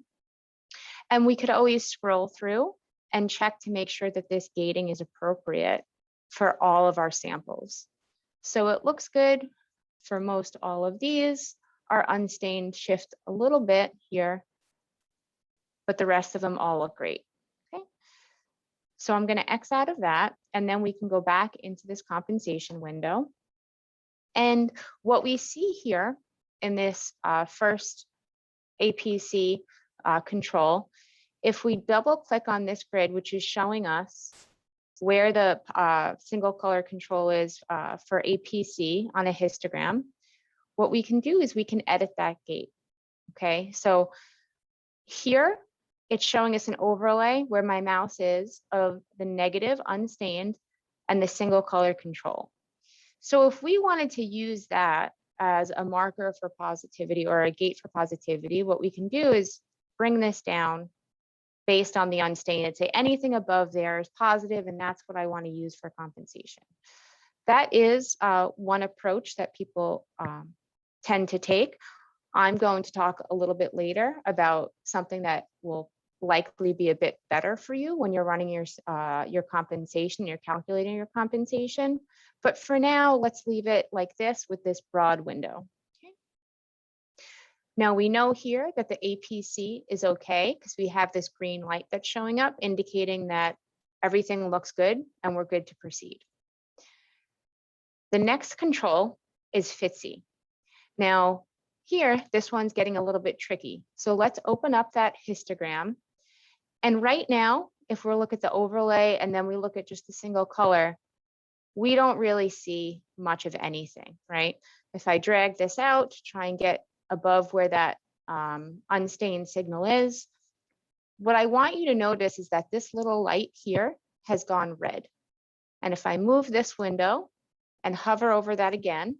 B: And we could always scroll through and check to make sure that this gating is appropriate for all of our samples. So it looks good for most all of these. Our unstained shift a little bit here, but the rest of them all look great. Okay. So I'm going to X out of that, and then we can go back into this compensation window. And what we see here in this first APC control, if we double click on this grid, which is showing us where the single color control is for APC on a histogram, what we can do is we can edit that gate. Okay, so here it's showing us an overlay where my mouse is of the negative unstained and the single color control. So if we wanted to use that as a marker for positivity or a gate for positivity, what we can do is bring this down based on the unstained and say anything above there is positive, and that's what I want to use for compensation. That is one approach that people tend to take. I'm going to talk a little bit later about something that will likely be a bit better for you when you're running your compensation, you're calculating your compensation. But for now, let's leave it like this with this broad window. Okay. Now we know here that the APC is okay because we have this green light that's showing up indicating that everything looks good and we're good to proceed. The next control is FCSE. Now here, this one's getting a little bit tricky. So let's open up that histogram. And right now, if we look at the overlay and then we look at just the single color, we don't really see much of anything, right? If I drag this out to try and get above where that unstained signal is, what I want you to notice is that this little light here has gone red. And if I move this window and hover over that again,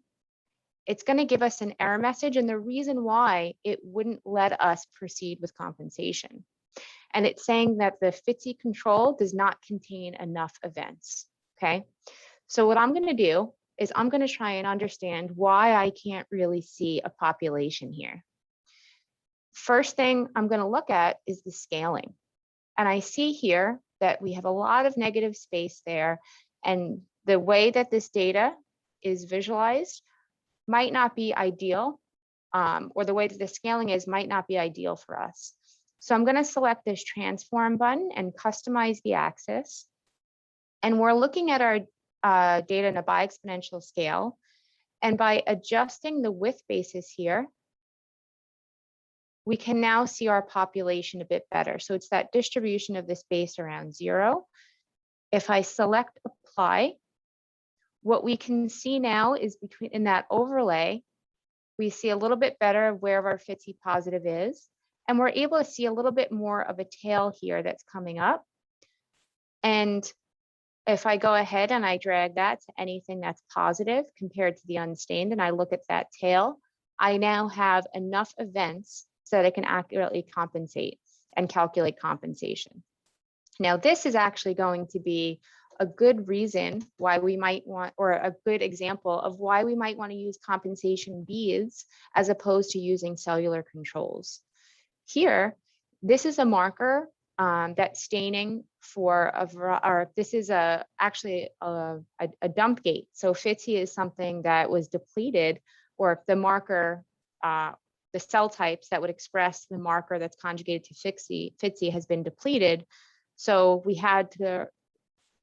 B: it's going to give us an error message, and the reason why it wouldn't let us proceed with compensation. And it's saying that the FCSE control does not contain enough events, okay? So what I'm going to do is I'm going to try and understand why I can't really see a population here. First thing I'm going to look at is the scaling. And I see here that we have a lot of negative space there, and the way that this data is visualized might not be ideal, or the way that the scaling is might not be ideal for us. So I'm going to select this transform button and customize the axis. And we're looking at our data in a bi-exponential scale. And by adjusting the width basis here, we can now see our population a bit better. So it's that distribution of the space around 0. If I select apply, what we can see now is in that overlay, we see a little bit better of where our FCSE positive is. And we're able to see a little bit more of a tail here that's coming up. And if I go ahead and I drag that to anything that's positive compared to the unstained, and I look at that tail, I now have enough events so that I can accurately compensate and calculate compensation. Now, this is actually going to be a good reason why we might want, or a good example of why we might want to use compensation beads as opposed to using cellular controls. Here, this is a marker that's staining for this is actually a dump gate. So FCSE is something that was depleted, or the marker, the cell types that would express the marker that's conjugated to FCSE has been depleted. So we had to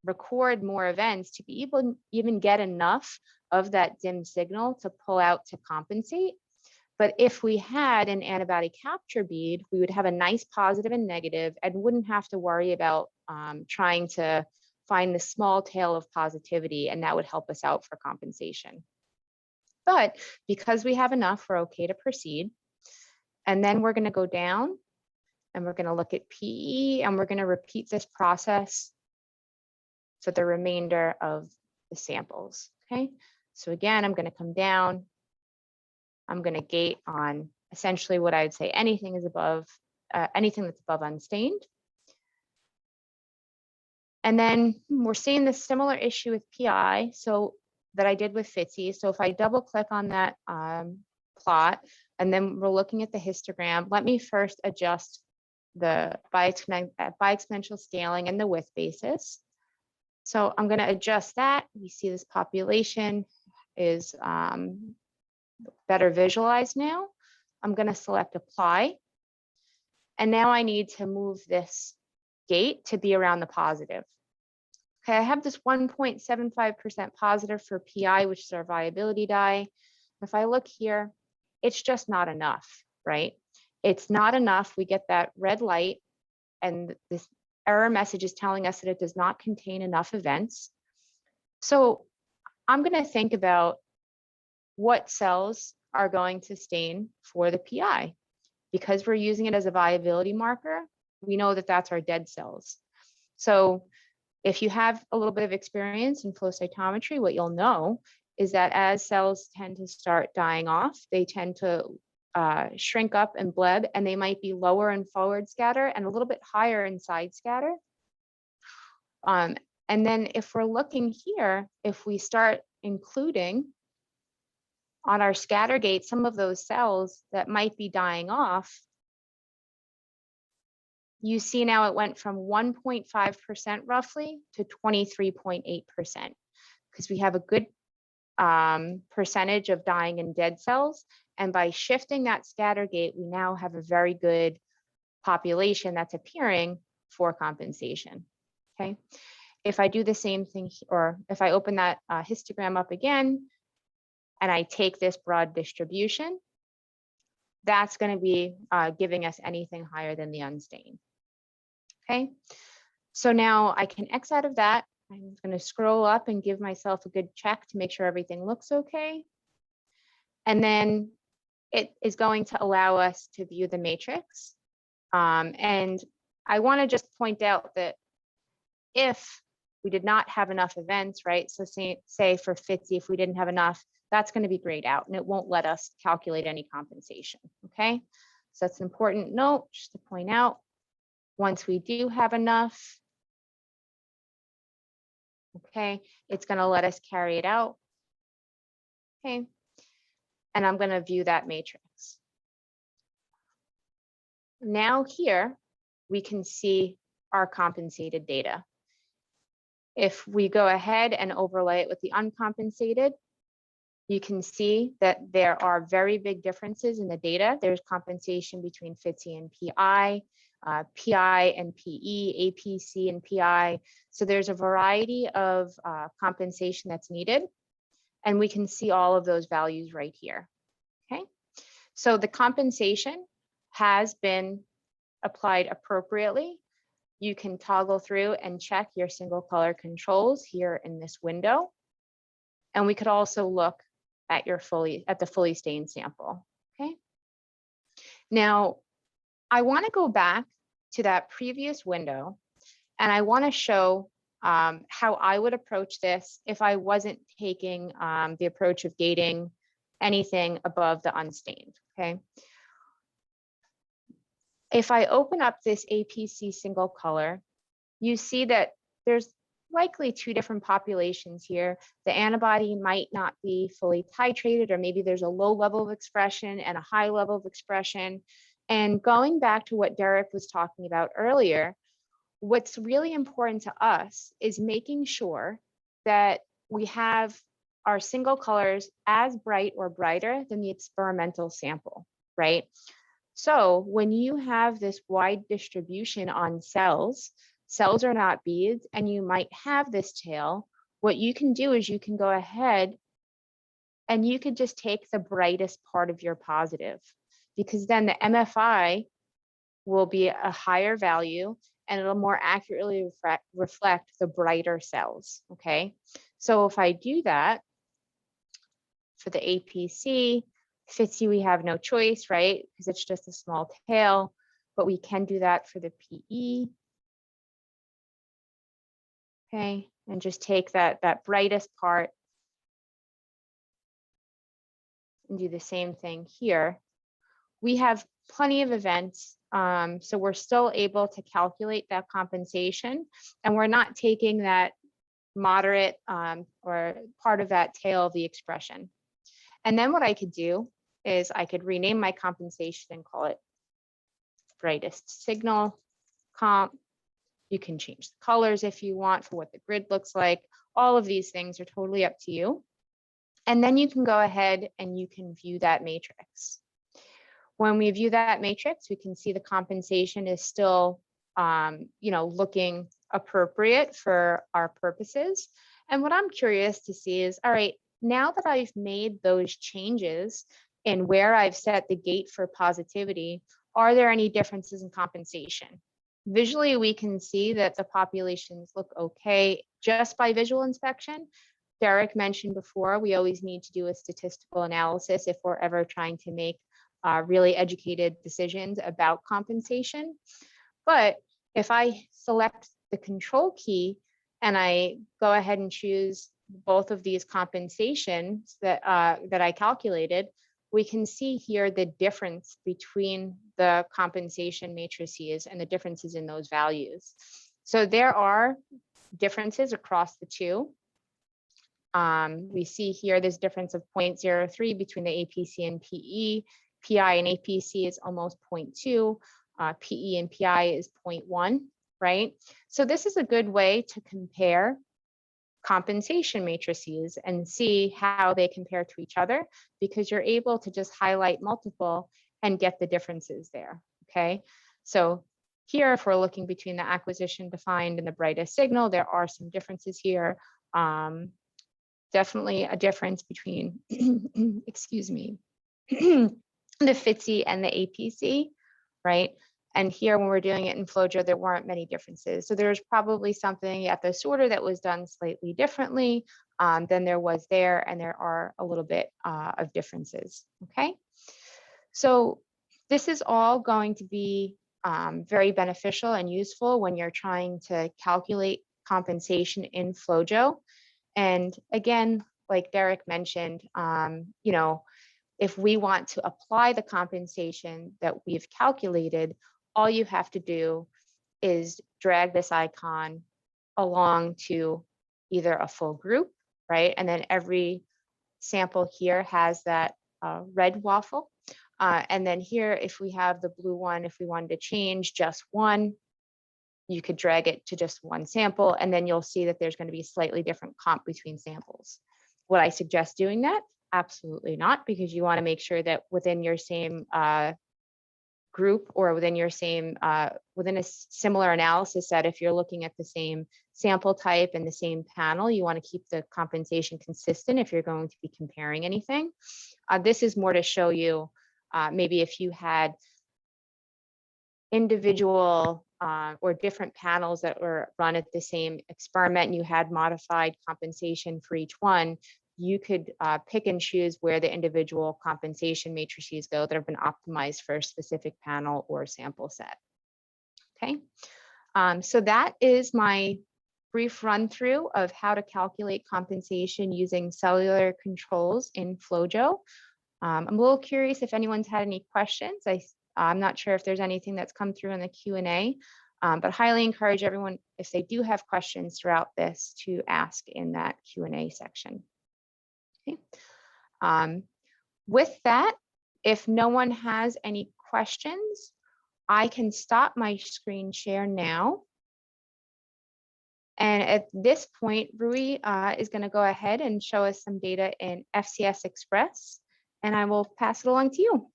B: record more events to be able to even get enough of that dim signal to pull out to compensate. But if we had an antibody capture bead, we would have a nice positive and negative and wouldn't have to worry about trying to find the small tail of positivity, and that would help us out for compensation. But because we have enough, we're okay to proceed. And then we're going to go down and we're going to look at PE, and we're going to repeat this process for the remainder of the samples, okay? So again, I'm going to come down. I'm going to gate on essentially what I would say anything is above, anything that's above unstained. And then we're seeing this similar issue with PI, so that I did with FCSE. So if I double click on that plot, and then we're looking at the histogram, let me first adjust the by exponential scaling and the width basis. So I'm going to adjust that. We see this population is better visualized now. I'm going to select apply. And now I need to move this gate to be around the positive. Okay, I have this 1.75% positive for PI, which is our viability die. If I look here, it's just not enough, right? It's not enough. We get that red light, and this error message is telling us that it does not contain enough events. So I'm going to think about what cells are going to stain for the PI. Because we're using it as a viability marker, we know that that's our dead cells. So if you have a little bit of experience in flow cytometry, what you'll know is that as cells tend to start dying off, they tend to shrink up and bleb, and they might be lower in forward scatter and a little bit higher in side scatter. And then if we're looking here, if we start including on our scatter gate some of those cells that might be dying off, you see now it went from 1.5% roughly to 23.8%, because we have a good percentage of dying in dead cells. And by shifting that scatter gate, we now have a very good population that's appearing for compensation. Okay. If I do the same thing, or if I open that histogram up again, and I take this broad distribution, that's going to be giving us anything higher than the unstained. Okay, so now I can X out of that. I'm going to scroll up and give myself a good check to make sure everything looks okay. And then it is going to allow us to view the matrix. And I want to just point out that if we did not have enough events, right? So say for FTSE, if we didn't have enough, that's going to be grayed out and it won't let us calculate any compensation. Okay, so that's an important note just to point out. Once we do have enough, okay, it's going to let us carry it out. Okay, and I'm going to view that matrix. Now here we can see our compensated data. If we go ahead and overlay it with the uncompensated, you can see that there are very big differences in the data. There's compensation between FTSE and PI, PI and PE, APC and PI. So there's a variety of compensation that's needed. And we can see all of those values right here. Okay, so the compensation has been applied appropriately. You can toggle through and check your single color controls here in this window. And we could also look at the fully stained sample. Okay. Now, I want to go back to that previous window, and I want to show how I would approach this if I wasn't taking the approach of gating anything above the unstained. Okay. If I open up this APC single color, you see that there's likely two different populations here. The antibody might not be fully titrated, or maybe there's a low level of expression and a high level of expression. And going back to what Derek was talking about earlier, what's really important to us is making sure that we have our single colors as bright or brighter than the experimental sample, right? So when you have this wide distribution on cells, cells are not beads, and you might have this tail. What you can do is you can go ahead and you could just take the brightest part of your positive, because then the MFI will be a higher value and it'll more accurately reflect the brighter cells. Okay, so if I do that for the APC, FTSE, we have no choice, right? Because it's just a small tail, but we can do that for the PE. Okay, and just take that brightest part and do the same thing here. We have plenty of events, so we're still able to calculate that compensation, and we're not taking that moderate or part of that tail of the expression. And then what I could do is I could rename my compensation and call it brightest signal comp. You can change the colors if you want for what the grid looks like. All of these things are totally up to you. And then you can go ahead and you can view that matrix. When we view that matrix, we can see the compensation is still looking appropriate for our purposes. And what I'm curious to see is, all right, now that I've made those changes in where I've set the gate for positivity, are there any differences in compensation? Visually, we can see that the populations look okay just by visual inspection. Derek mentioned before, we always need to do a statistical analysis if we're ever trying to make really educated decisions about compensation. But if I select the control key and I go ahead and choose both of these compensations that I calculated, we can see here the difference between the compensation matrices and the differences in those values. So there are differences across the two. We see here this difference of 0.03 between the APC and PE. PI and APC is almost 0.2. PE and PI is 0.1, right? So this is a good way to compare compensation matrices and see how they compare to each other, because you're able to just highlight multiple and get the differences there, okay? So here, if we're looking between the acquisition defined and the brightest signal, there are some differences here. Definitely a difference between, excuse me, the FTSE and the APC, right? And here, when we're doing it in FlowJo, there weren't many differences. So there's probably something at the sorter that was done slightly differently than there was there, and there are a little bit of differences, okay? So this is all going to be very beneficial and useful when you're trying to calculate compensation in FlowJo. And again, like Derek mentioned, if we want to apply the compensation that we've calculated, all you have to do is drag this icon along to either a full group, right? And then every sample here has that red waffle. And then here, if we have the blue one, if we wanted to change just one, you could drag it to just one sample, and then you'll see that there's going to be slightly different comp between samples. Would I suggest doing that? Absolutely not, because you want to make sure that within your same group or within your same, within a similar analysis set, if you're looking at the same sample type and the same panel, you want to keep the compensation consistent if you're going to be comparing anything. This is more to show you maybe if you had individual or different panels that were run at the same experiment and you had modified compensation for each one, you could pick and choose where the individual compensation matrices go that have been optimized for a specific panel or sample set. Okay, so that is my brief run through of how to calculate compensation using cellular controls in FlowJo. I'm a little curious if anyone's had any questions. I'm not sure if there's anything that's come through in the Q&A, but highly encourage everyone, if they do have questions throughout this, to ask in that Q&A section. Okay. With that, if no one has any questions, I can stop my screen share now. And at this point, Rui is going to go ahead and show us some data in FCS Express, and I will pass it along to you.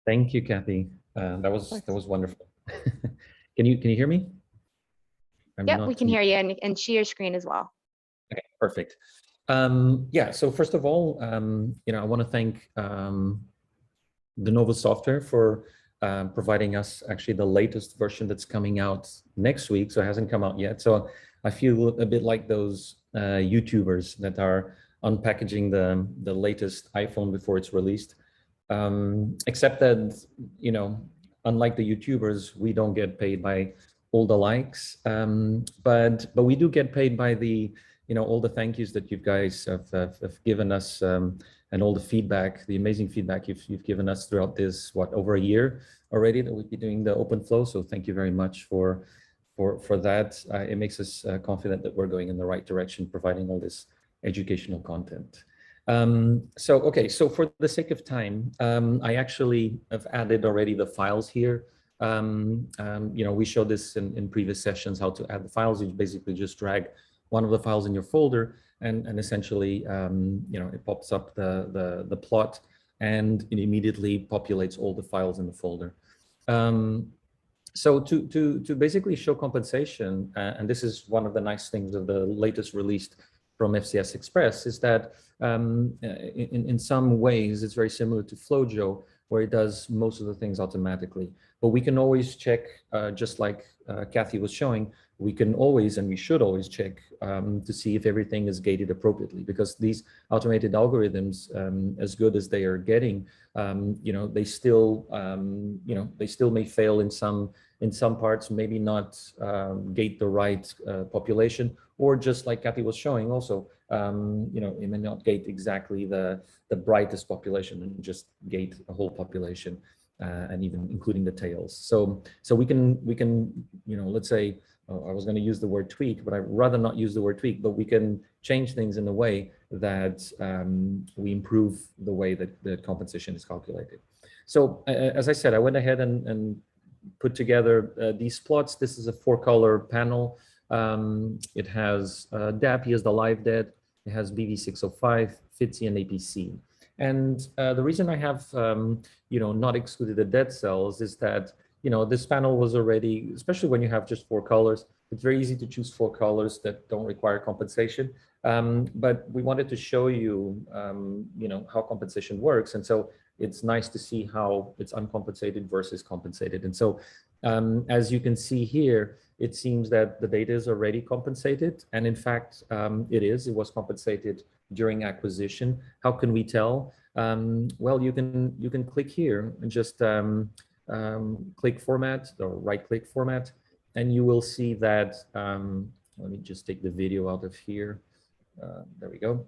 C: Thank you, Kathy. That was wonderful. Can you hear me?
B: Yep, we can hear you and share your screen as well.
C: Okay, perfect. Yeah, so first of all, I want to thank the Nova software for providing us actually the latest version that's coming out next week. So it hasn't come out yet. So I feel a bit like those YouTubers that are unpackaging the latest iPhone before it's released. Except that, unlike the YouTubers, we don't get paid by all the likes, but we do get paid by the, all the thank yous that you guys have given us, and all the feedback, the amazing feedback you've given us throughout this, over a year already that we've been doing the OpenFlow. So thank you very much for that. It makes us confident that we're going in the right direction, providing all this educational content. So for the sake of time, I actually have added already the files here. We showed this in previous sessions, how to add the files. You basically just drag one of the files in your folder, and essentially, it pops up the plot, and it immediately populates all the files in the folder. So to basically show compensation, and this is one of the nice things of the latest release from FCS Express, is that in some ways it's very similar to FlowJo, where it does most of the things automatically. But we can always check, just like Kathy was showing, we can always, and we should always check to see if everything is gated appropriately, because these automated algorithms, as good as they are getting, they still, they still may fail in some parts, maybe not gate the right population, or just like Kathy was showing also, it may not gate exactly the brightest population and just gate a whole population, and even including the tails. So we can, let's say, I was going to use the word tweak, but I'd rather not use the word tweak, but we can change things in a way that we improve the way that the compensation is calculated. So as I said, I went ahead and put together these plots. This is a 4-color panel. It has DAPI as the live dead. It has BV605, FTSE, and APC. And the reason I have, not excluded the dead cells is that, this panel was already, especially when you have just 4 colors, it's very easy to choose 4 colors that don't require compensation. But we wanted to show you, how compensation works. And so it's nice to see how it's uncompensated versus compensated. And so as you can see here, it seems that the data is already compensated. And in fact, it was compensated during acquisition. How can we tell? Well, you can click here and just click format or right click format, and you will see that, let me just take the video out of here. There we go.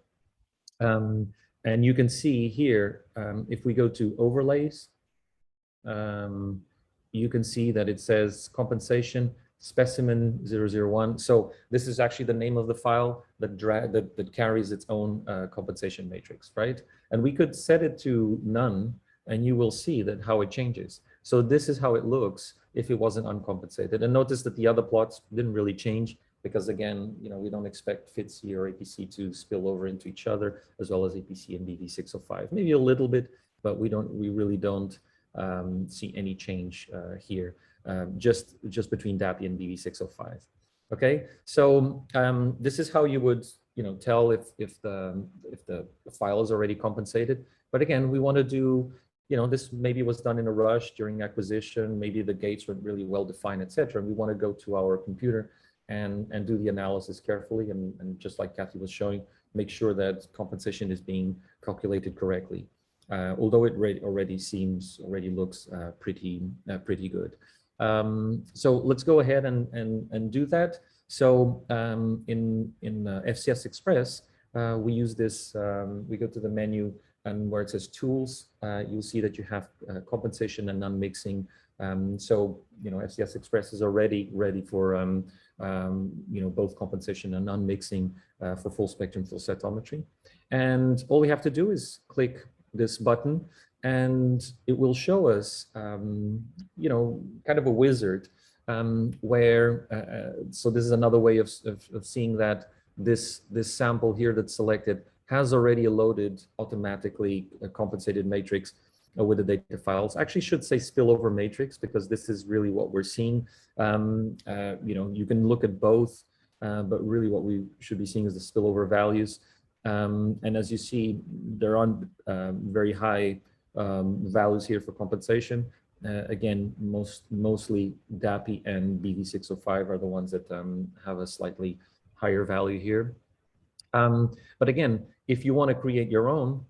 C: And you can see here, if we go to overlays, you can see that it says compensation specimen 001. So this is actually the name of the file that carries its own compensation matrix, right? And we could set it to none, and you will see that how it changes. So this is how it looks if it wasn't uncompensated. And notice that the other plots didn't really change, because again, we don't expect FTSE or APC to spill over into each other, as well as APC and BV605. Maybe a little bit, but we really don't see any change here, just between DAPI and BV605. Okay, so this is how you would tell if the file is already compensated. But again, we want to do, this maybe was done in a rush during acquisition, maybe the gates weren't really well defined, etc. And we want to go to our computer and do the analysis carefully, and just like Kathy was showing, make sure that compensation is being calculated correctly. Although it already looks pretty good. So let's go ahead and do that. So in FCS Express, we use this, we go to the menu, and where it says tools, you'll see that you have compensation and non-mixing. So, FCS Express is already ready for, both compensation and non-mixing for full spectrum flow cytometry. And all we have to do is click this button, and it will show us, kind of a wizard where, so this is another way of seeing that this sample here that's selected has already loaded automatically a compensated matrix with the data files. Actually should say spillover matrix, because this is really what we're seeing. You can look at both, but really what we should be seeing is the spillover values. And as you see, there are very high values here for compensation. Again, mostly DAPI and BV605 are the ones that have a slightly higher value here. But again, if you want to create your own,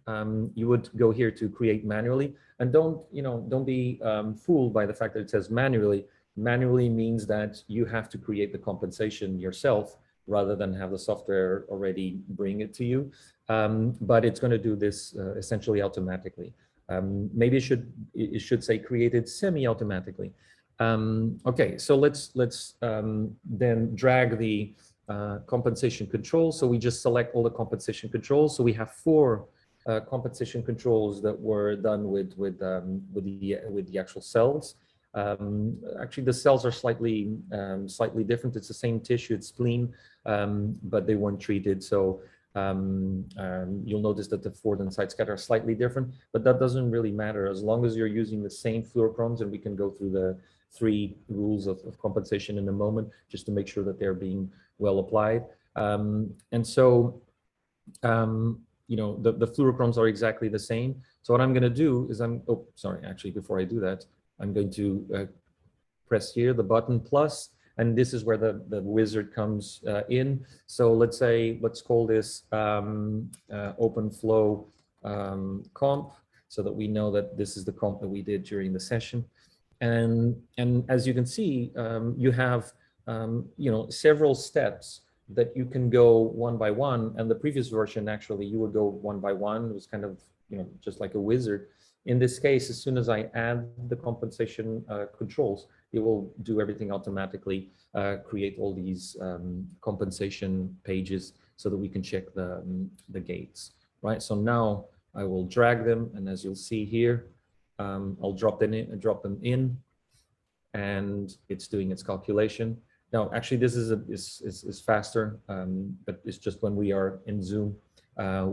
C: you would go here to create manually, and don't be fooled by the fact that it says manually. Manually means that you have to create the compensation yourself rather than have the software already bring it to you. But it's going to do this essentially automatically. Maybe it should say created semi-automatically. Okay, so let's then drag the compensation control. So we just select all the compensation controls. So we have 4 compensation controls that were done with the actual cells. Actually, the cells are slightly different. It's the same tissue, it's spleen, but they weren't treated. So you'll notice that the forward and side scatter are slightly different, but that doesn't really matter as long as you're using the same fluorochromes, and we can go through the 3 rules of compensation in a moment, just to make sure that they're being well applied. And so, you know, the fluorochromes are exactly the same. So what I'm going to do is oh, sorry, actually, before I do that, I'm going to press here the button plus, and this is where the wizard comes in. So let's call this OpenFlow comp, so that we know that this is the comp that we did during the session. And as you can see, you have you know, several steps that you can go one by one. And the previous version, actually, you would go one by one. It was kind of, you know, just like a wizard. In this case, as soon as I add the compensation controls, it will do everything automatically, create all these compensation pages so that we can check the gates, right? So now I will drag them, and as you'll see here, I'll drop them in, and it's doing its calculation. Now, actually, this is faster, but it's just when we are in Zoom,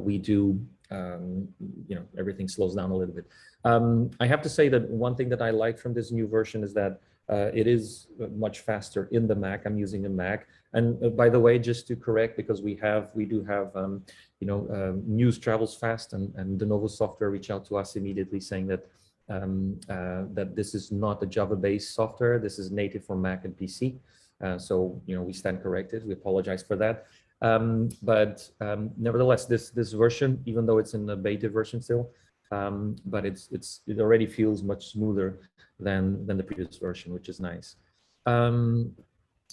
C: we do, you know, everything slows down a little bit. I have to say that one thing that I like from this new version is that it is much faster in the Mac. I'm using a Mac. And by the way, just to correct, because we do have, you know, news travels fast, and the Novo software reached out to us immediately saying that that this is not a Java-based software. This is native for Mac and PC. So, you know, we stand corrected. We apologize for that. But nevertheless, this version, even though it's in the beta version still, but it already feels much smoother than the previous version, which is nice.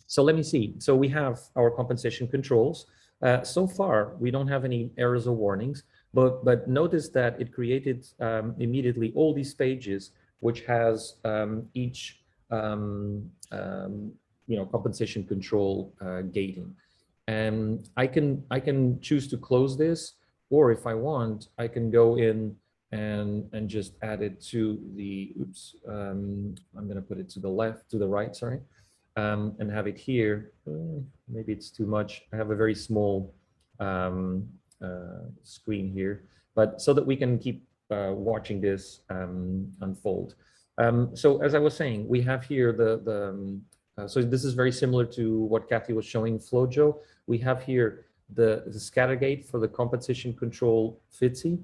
C: So let me see. So we have our compensation controls. So far, we don't have any errors or warnings, but notice that it created immediately all these pages, which has each you know, compensation control gating. And I can choose to close this, or if I want, I can go in and just add it to the, oops, I'm going to put it to the right, sorry, and have it here. Maybe it's too much. I have a very small screen here, but so that we can keep watching this unfold. So as I was saying, we have here so this is very similar to what Kathy was showing FlowJo. We have here the scatter gate for the compensation control FTSE.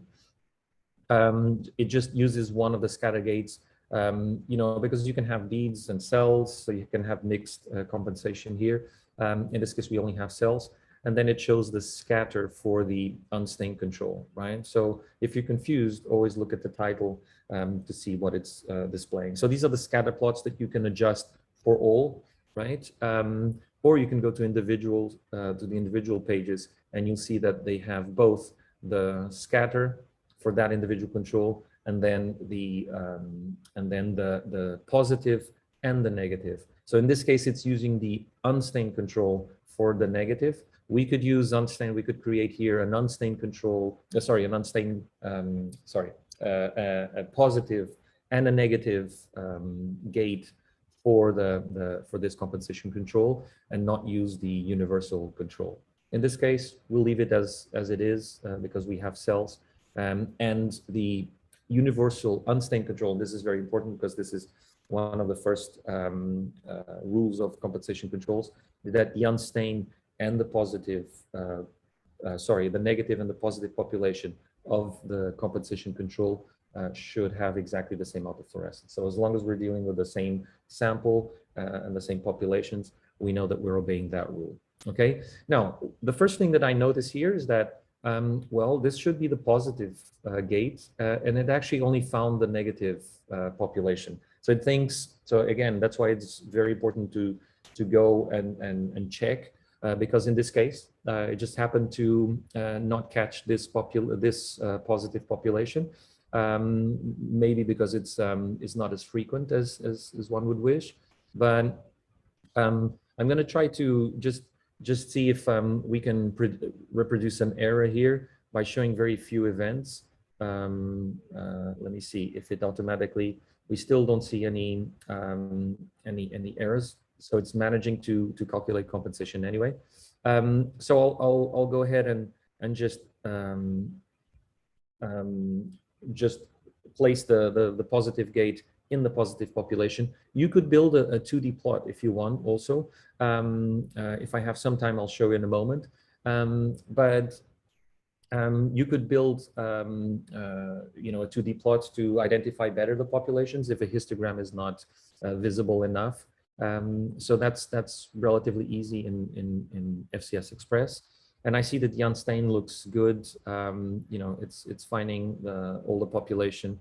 C: It just uses one of the scatter gates, you know, because you can have beads and cells, so you can have mixed compensation here. In this case, we only have cells. And then it shows the scatter for the unstained control, right? So if you're confused, always look at the title to see what it's displaying. So these are the scatter plots that you can adjust for all, right? Or you can go to the individual pages, and you'll see that they have both the scatter for that individual control, and then the positive and the negative. So in this case, it's using the unstained control for the negative. We could use unstained. We could create here an unstained control. Sorry, an unstained. A positive and a negative gate for this compensation control, and not use the universal control. In this case, we'll leave it as it is because we have cells, and the universal unstained control. And this is very important because this is one of the first rules of compensation controls, that the unstained and the positive, the negative and the positive population of the compensation control should have exactly the same autofluorescence. So as long as we're dealing with the same sample and the same populations, we know that we're obeying that rule. Okay. Now, the first thing that I notice here is that, well, this should be the positive gate, and it actually only found the negative population. So it thinks, so again, that's why it's very important to go and check, because in this case, it just happened to not catch this positive population. Maybe because it's not as frequent as one would wish, but I'm going to try to just see if we can reproduce an error here by showing very few events. Let me see if it automatically, we still don't see any errors. So it's managing to calculate compensation anyway. So I'll go ahead and just place the positive gate in the positive population. You could build a 2D plot if you want also. If I have some time, I'll show you in a moment. You could build, you know, a 2D plot to identify better the populations if a histogram is not visible enough. So that's relatively easy in FCS Express. And I see that the unstain looks good. You know, it's finding all the population.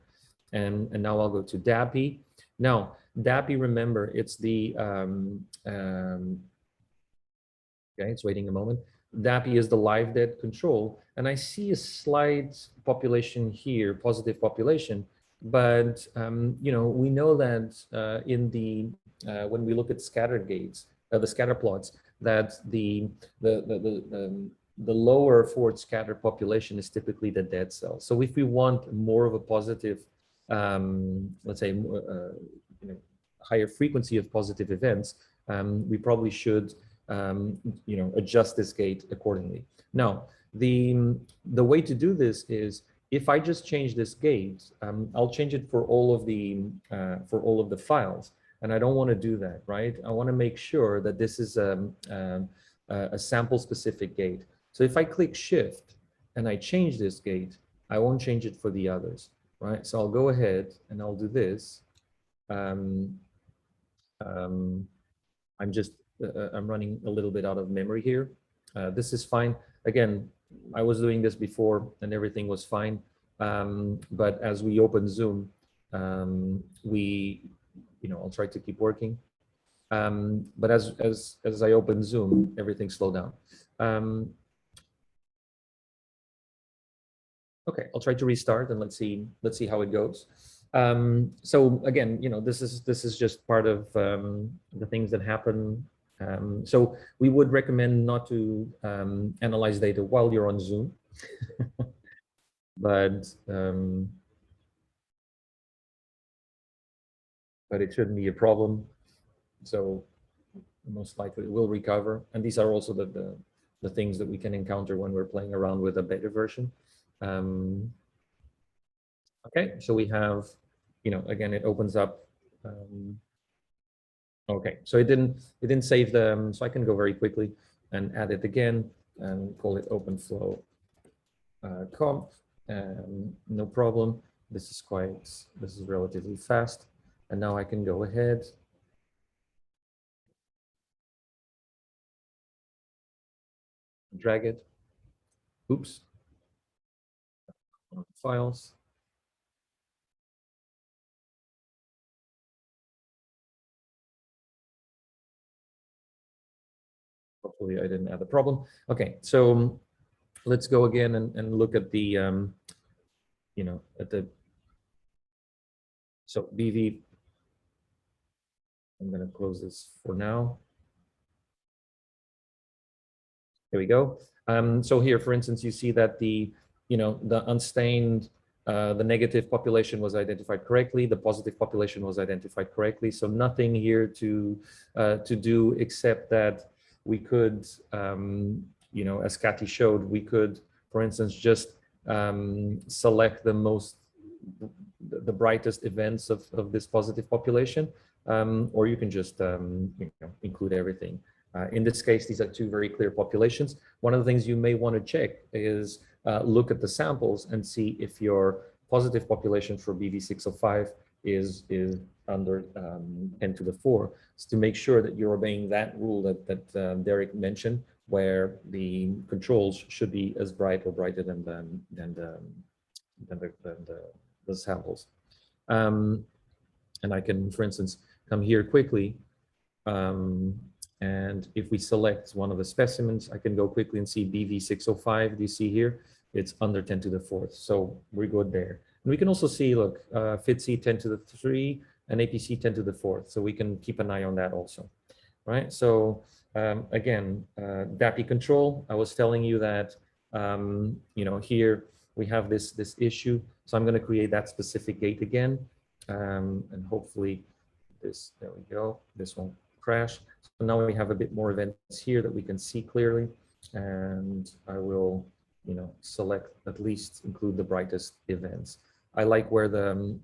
C: And now I'll go to DAPI. Now, DAPI, remember, it's the, okay, it's waiting a moment. DAPI is the live dead control. And I see a slight population here, positive population. But, you know, we know that in the, when we look at scatter gates, the scatter plots, that the lower forward scatter population is typically the dead cell. So if we want more of a positive, let's say, you know, higher frequency of positive events, we probably should, you know, adjust this gate accordingly. Now, the way to do this is, if I just change this gate, I'll change it for all of the files. And I don't want to do that, right? I want to make sure that this is a sample-specific gate. So if I click Shift and I change this gate, I won't change it for the others, right? So I'll go ahead and I'll do this. I'm running a little bit out of memory here. This is fine. Again, I was doing this before and everything was fine. But as we open Zoom, you know, I'll try to keep working. But as I open Zoom, everything slowed down. Okay, I'll try to restart and let's see how it goes. So again, you know, this is just part of the things that happen. So we would recommend not to analyze data while you're on Zoom, but it shouldn't be a problem. So most likely it will recover. And these are also the things that we can encounter when we're playing around with a beta version. Okay, so we have, you know, again, it opens up. Okay, so it didn't save them, so I can go very quickly and add it again and call it OpenFlow comp. No problem. This is relatively fast. And now I can go ahead. Drag it. Oops. Files. Hopefully I didn't have a problem. Okay, so let's go again and look at the, you know, so BV. I'm going to close this for now. Here we go. So here, for instance, you see that the, you know, the unstained, the negative population was identified correctly. The positive population was identified correctly. So nothing here to do except that we could, you know, as Kathy showed, we could, for instance, just select the brightest events of this positive population, or you can just you know, include everything. In this case, these are two very clear populations. One of the things you may want to check is look at the samples and see if your positive population for BV605 is under 10 to the 4, so to make sure that you're obeying that rule that Derek mentioned, where the controls should be as bright or brighter than the samples. And I can, for instance, come here quickly. And if we select one of the specimens, I can go quickly and see BV605. Do you see here? It's under 10 to the 4th. So we're good there. And we can also see, look, FITC 10 to the 3 and APC 10 to the 4th. So we can keep an eye on that also, right? So again, DAPI control, I was telling you that You know, here we have this issue. So I'm going to create that specific gate again. And hopefully there we go, this won't crash. So now we have a bit more events here that we can see clearly. And I will, you know, select at least include the brightest events. I like where the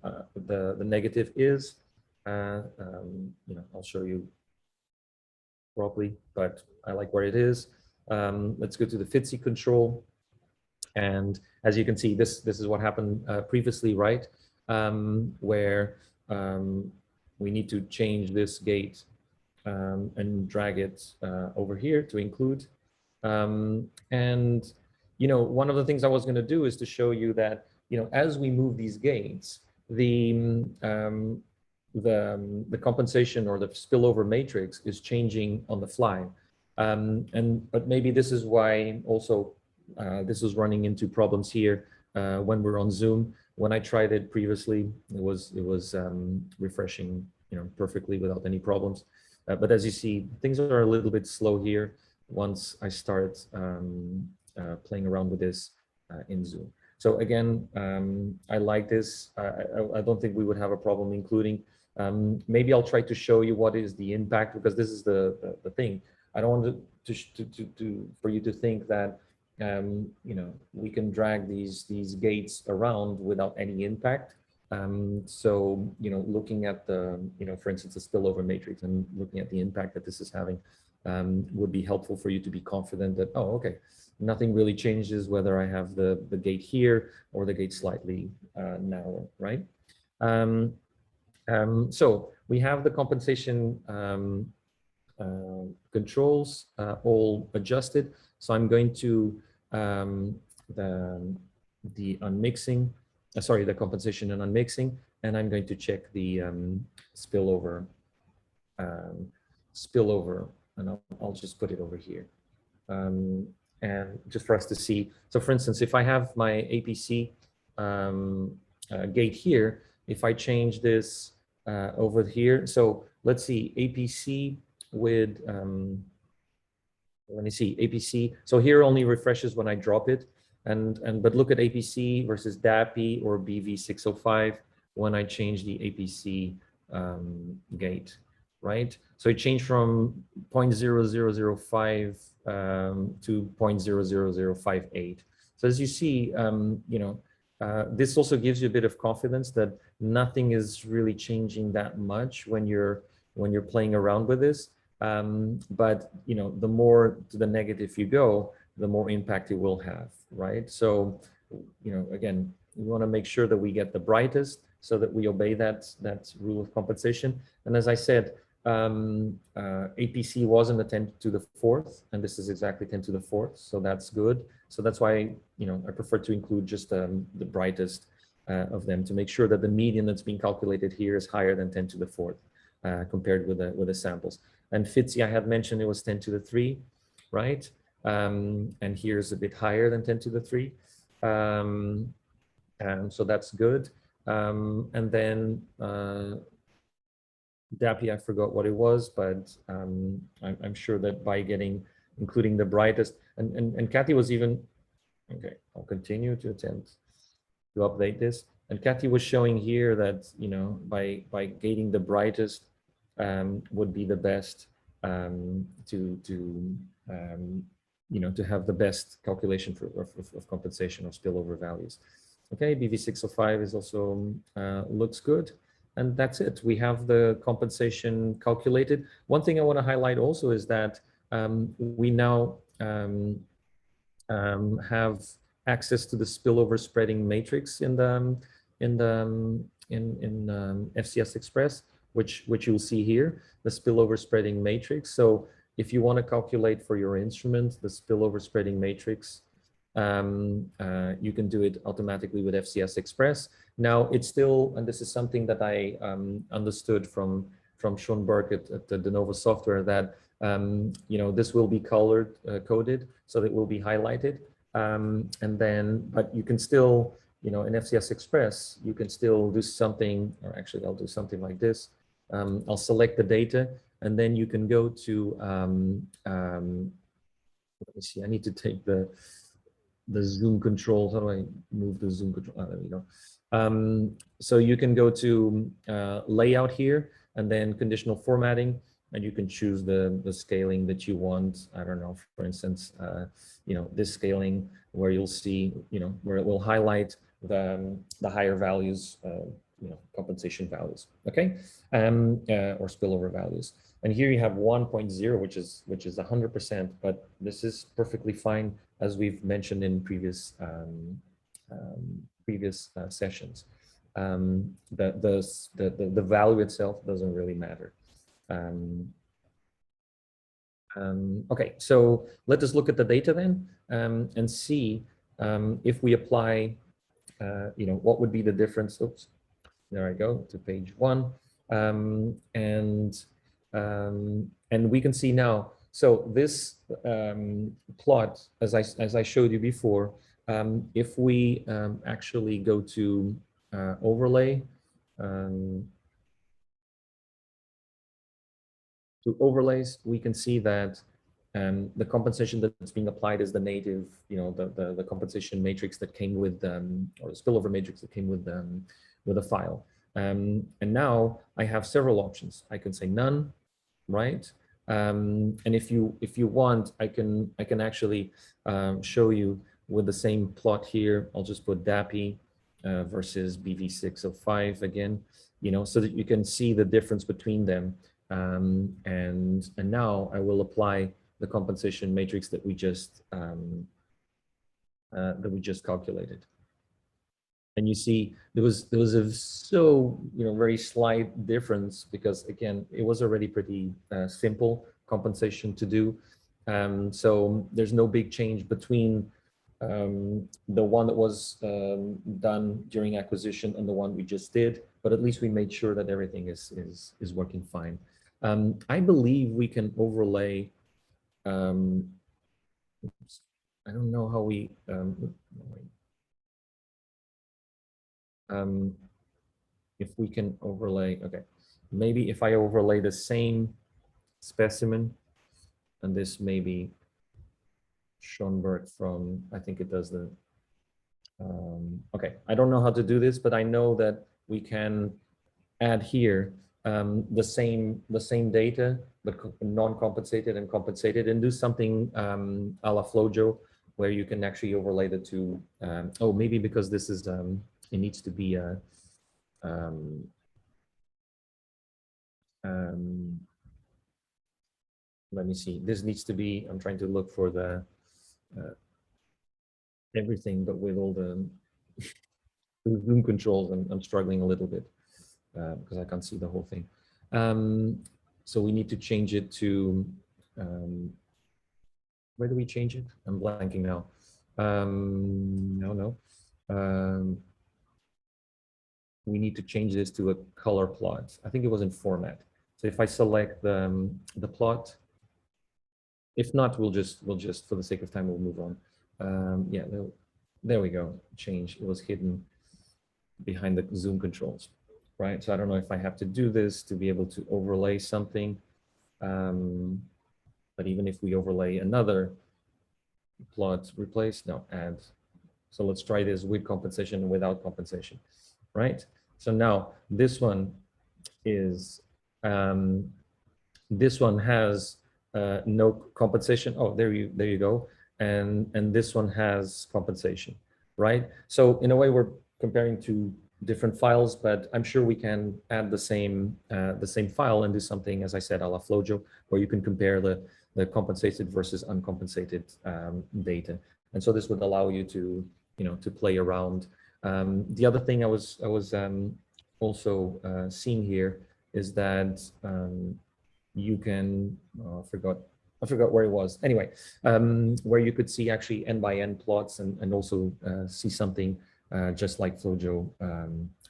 C: negative is. You know, I'll show you properly, but I like where it is. Let's go to the FCS control. And as you can see, this is what happened previously, right? Where we need to change this gate and drag it over here to include. And, you know, one of the things I was going to do is to show you that, you know, as we move these gates, the compensation or the spillover matrix is changing on the fly. But maybe this is why also this is running into problems here when we're on Zoom. When I tried it previously, it was refreshing, you know, perfectly without any problems. But as you see, things are a little bit slow here once I start playing around with this in Zoom. So again, I like this. I don't think we would have a problem including. Maybe I'll try to show you what is the impact, because this is the thing. I don't want for you to think that you know, we can drag these gates around without any impact. So, you know, looking at the, you know, for instance, the spillover matrix and looking at the impact that this is having would be helpful for you to be confident that, oh, okay, nothing really changes whether I have the gate here or the gate slightly narrower, right? So we have the compensation controls all adjusted. So I'm going to the unmixing, sorry, the compensation and unmixing, and I'm going to check the spillover, and I'll just put it over here. And just for us to see. So for instance, if I have my APC gate here, if I change this over here, so let's see, APC with, let me see, APC. So here only refreshes when I drop it. But look at APC versus DAPI or BV605 when I change the APC gate, right? So it changed from 0.0005 to 0.00058. So as you see, you know, this also gives you a bit of confidence that nothing is really changing that much when you're playing around with this. But you know, the more to the negative you go, the more impact it will have, right? So, you know, again, we want to make sure that we get the brightest so that we obey that rule of compensation. And as I said, APC wasn't a 10 to the 4th, and this is exactly 10 to the 4th, so that's good. So that's why, you know, I prefer to include just the brightest of them to make sure that the median that's being calculated here is higher than 10 to the 4th compared with the samples. And FTSE, I had mentioned it was 10 to the 3, right? And here's a bit higher than 10 to the 3. So that's good. And then DAPI, I forgot what it was, but I'm sure that by including the brightest, and Kathy was even, okay, I'll continue to attempt to update this. And Kathy was showing here that, you know, by gating the brightest would be the best you know, to have the best calculation of compensation of spillover values. Okay, BV605 is also looks good. And that's it. We have the compensation calculated. One thing I want to highlight also is that we now have access to the spillover spreading matrix in FCS Express, which you'll see here, the spillover spreading matrix. So if you want to calculate for your instrument the spillover spreading matrix, you can do it automatically with FCS Express. Now it's still, and this is something that I understood from Schoenberg at the De Novo software, that you know, this will be coded, so that it will be highlighted. And then, but you can still, you know, in FCS Express, you can still do something, or actually I'll do something like this. I'll select the data, and then you can go to, let me see, I need to take the zoom controls. How do I move the zoom control? There we go. So you can go to layout here and then conditional formatting, and you can choose the scaling that you want. I don't know, for instance, this scaling where you'll see, where it will highlight the higher values, compensation values, okay, or spillover values. And here you have 1.0, which is 100%, but this is perfectly fine, as we've mentioned in previous sessions. The value itself doesn't really matter. Okay, so let us look at the data then, and see if we apply, what would be the difference. Oops, there I go to page 1, and we can see now. So this plot, as I showed you before, if we actually go to overlay. To overlays, we can see that the compensation that's being applied is the native, the compensation matrix that came with, or the spillover matrix that came with a file. And now I have several options. I can say none, right? And if you want, I can actually show you with the same plot here. I'll just put DAPI versus BV605 again, so that you can see the difference between them. And now I will apply the compensation matrix that we just calculated. And you see there was a very slight difference, because again, it was already pretty simple compensation to do. So there's no big change between the one that was done during acquisition and the one we just did, but at least we made sure that everything is working fine. I believe we can overlay. Oops, I don't know how we. If we can overlay, okay, maybe if I overlay the same specimen, and this may be Schoenberg from, I think it does the, okay, I don't know how to do this, but I know that we can add here the same data, but non-compensated and compensated, and do something a la FlowJo, where you can actually overlay the two. Oh, maybe because this is, it needs to be a, let me see, this needs to be, I'm trying to look for the everything, but with all the zoom controls, I'm struggling a little bit because I can't see the whole thing. So we need to change it to, where do we change it? I'm blanking now. No. We need to change this to a color plot. I think it was in format. So if I select the plot, if not, we'll just for the sake of time, we'll move on. Yeah, there we go. Change. It was hidden behind the zoom controls, right? So I don't know if I have to do this to be able to overlay something. But even if we overlay another plot, replace, no, add. So let's try this with compensation and without compensation, right? So now this one is, this one has no compensation. Oh, there you go. And this one has compensation, right? So in a way, we're comparing two different files, but I'm sure we can add the same file and do something, as I said, a la FlowJo, where you can compare the compensated versus uncompensated data. And so this would allow you to, to play around. The other thing I was also seeing here is that you can, I forgot where it was. Anyway, where you could see actually n-by-n plots and also see something just like FlowJo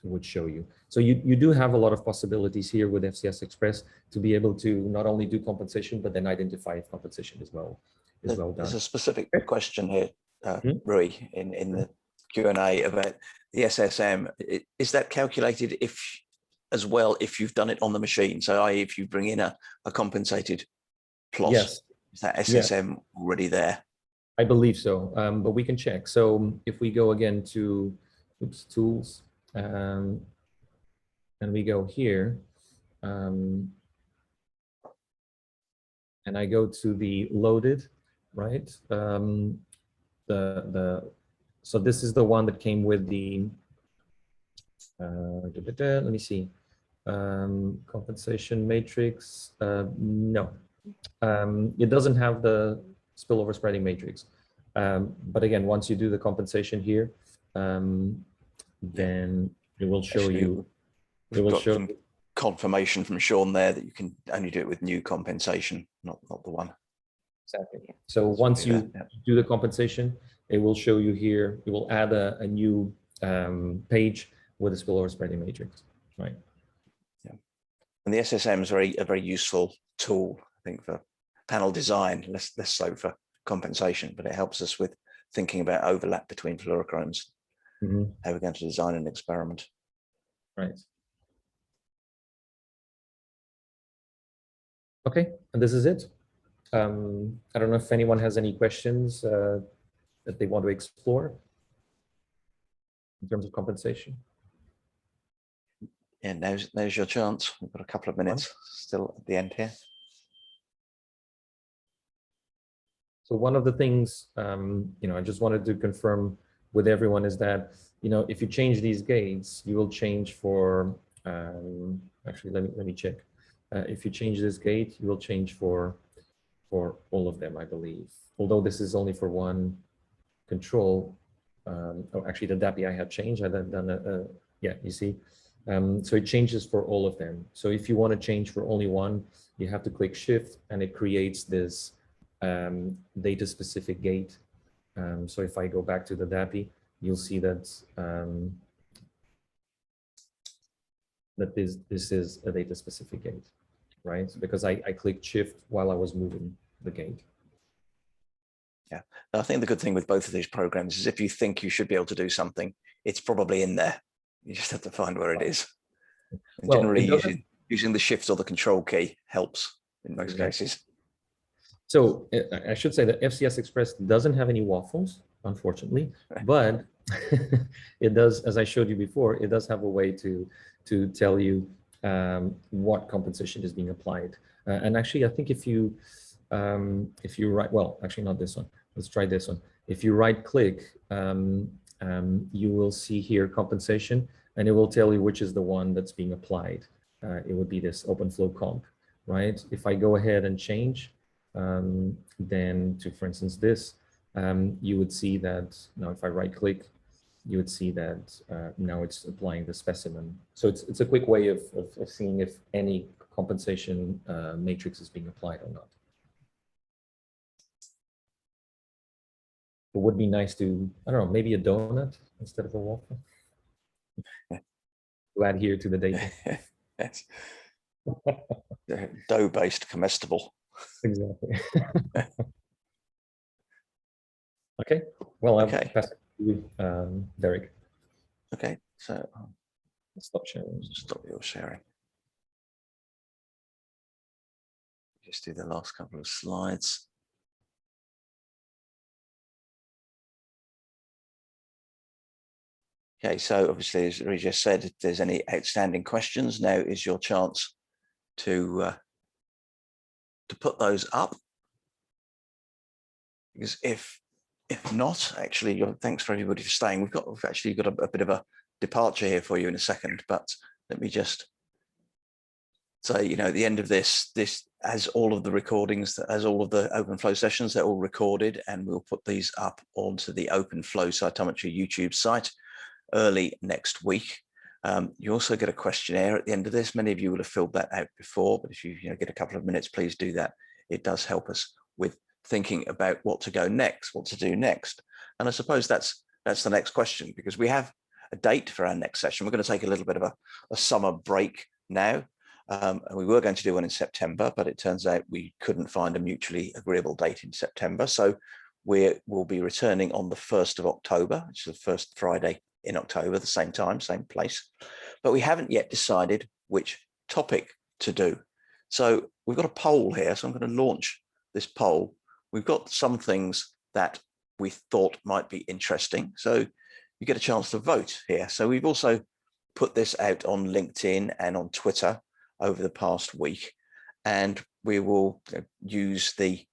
C: would show you. So you do have a lot of possibilities here with FCS Express to be able to not only do compensation, but then identify if compensation is well done.
A: There's a specific question here, Rui, in the Q&A about the SSM. Is that calculated as well if you've done it on the machine? So i.e. if you bring in a compensated plot,
C: yes,
A: is that SSM already there?
C: I believe so, but we can check. So if we go again to, tools, and we go here, and I go to the loaded, right? So this is the one that came with the, let me see, compensation matrix. No, it doesn't have the spillover spreading matrix. But again, once you do the compensation here, then it will show you. It will show
A: some confirmation from Sean there that you can only do it with new compensation, not the one.
C: Exactly. So once you do the compensation, it will show you here. It will add a new page with a spillover spreading matrix, right?
A: Yeah, and the SSM is a very useful tool, I think, for panel design, less so for compensation, but it helps us with thinking about overlap between fluorochromes. How we're going to design an experiment.
C: Right. Okay, and this is it. I don't know if anyone has any questions that they want to explore in terms of compensation.
A: Yeah, now's your chance. We've got a couple of minutes still at the end here.
C: So one of the things, I just wanted to confirm with everyone is that, if you change these gates, you will change for, actually, let me check. If you change this gate, you will change for all of them, I believe. Although this is only for one control. Actually, the DAPI I had changed. I had done yeah, you see. So it changes for all of them. So if you want to change for only one, you have to click Shift, and it creates this data specific gate. So if I go back to the DAPI, you'll see that this is a data specific gate, right? Because I clicked Shift while I was moving the gate.
A: Yeah, I think the good thing with both of these programs is if you think you should be able to do something, it's probably in there. You just have to find where it is. And
C: well,
A: generally, using the Shift or the Control key helps in most cases.
C: So I should say that FCS Express doesn't have any waffles, unfortunately, but it does, as I showed you before, it does have a way to tell you what compensation is being applied. And actually, I think if you write, well, actually not this one. Let's try this one. If you right click, you will see here compensation, and it will tell you which is the one that's being applied. It would be this OpenFlow comp, right? If I go ahead and change, then to, for instance, this, you would see that now if I right click, you would see that now it's applying the specimen. So it's a quick way of seeing if any compensation matrix is being applied or not. It would be nice to, I don't know, maybe a donut instead of a waffle. To add here to the data.
A: Yes. Dough-based comestible.
C: Exactly. Okay. Well, I'll pass it to you, Derek.
A: Okay, so
C: Stop sharing.
A: Stop your sharing. Just do the last couple of slides. Okay, so obviously, as Ree just said, if there's any outstanding questions, now is your chance to put those up. Because if not, actually, thanks for everybody for staying. We've actually got a bit of a departure here for you in a second, but let me just say, at the end of this has all of the recordings, as all of the OpenFlow sessions, they're all recorded, and we'll put these up onto the OpenFlow Cytometry YouTube site early next week. You also get a questionnaire at the end of this. Many of you will have filled that out before, but if you get a couple of minutes, please do that. It does help us with thinking about what to go next, what to do next. And I suppose that's the next question, because we have a date for our next session. We're going to take a little bit of a summer break now. And we were going to do one in September, but it turns out we couldn't find a mutually agreeable date in September. So we'll be returning on the 1st of October, which is the first Friday in October, the same time, same place. But we haven't yet decided which topic to do. So we've got a poll here. So I'm going to launch this poll. We've got some things that we thought might be interesting. So you get a chance to vote here. So we've also put this out on LinkedIn and on Twitter over the past week, and we will use the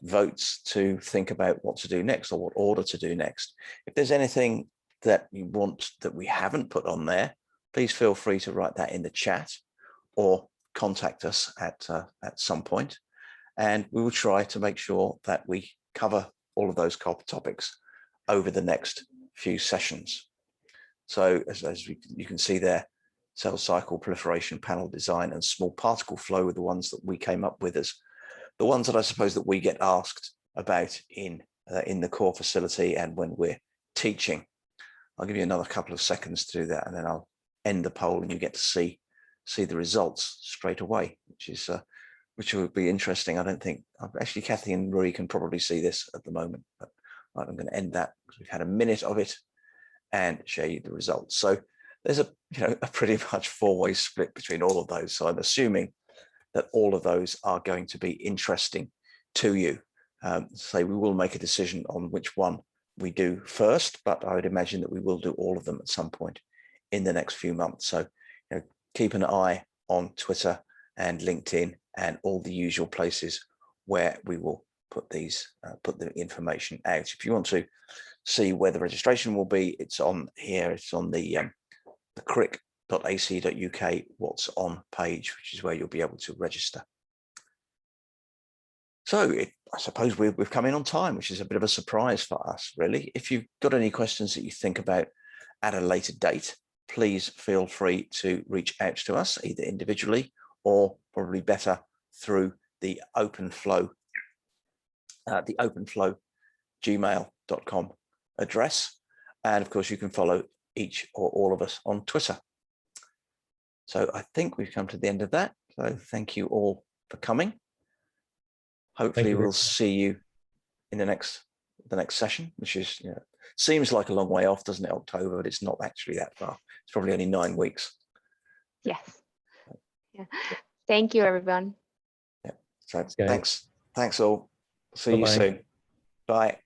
A: votes to think about what to do next or what order to do next. If there's anything that you want that we haven't put on there, please feel free to write that in the chat or contact us at some point, and we will try to make sure that we cover all of those topics over the next few sessions. So as you can see there, cell cycle, proliferation, panel design, and small particle flow were the ones that we came up with as the ones that I suppose that we get asked about in the core facility and when we're teaching. I'll give you another couple of seconds to do that, and then I'll end the poll and you get to see the results straight away, which would be interesting. I don't think, actually Kathy and Rui can probably see this at the moment, but I'm going to end that because we've had a minute of it and show you the results. So there's a pretty much four-way split between all of those. So I'm assuming that all of those are going to be interesting to you. So we will make a decision on which one we do first, but I would imagine that we will do all of them at some point in the next few months. So keep an eye on Twitter and LinkedIn and all the usual places where we will put put the information out. If you want to see where the registration will be, it's on here. It's on the cric.ac.uk what's on page, which is where you'll be able to register. So I suppose we've come in on time, which is a bit of a surprise for us, really. If you've got any questions that you think about at a later date, please feel free to reach out to us either individually or probably better through the OpenFlow gmail.com address. And of course, you can follow each or all of us on Twitter. So I think we've come to the end of that. So thank you all for coming. Hopefully we'll see you in the next session, which is, seems like a long way off, doesn't it? October, but it's not actually that far. It's probably only 9 weeks.
B: Yes. Yeah. Thank you, everyone.
A: Yeah. So thanks all. See you soon. Bye.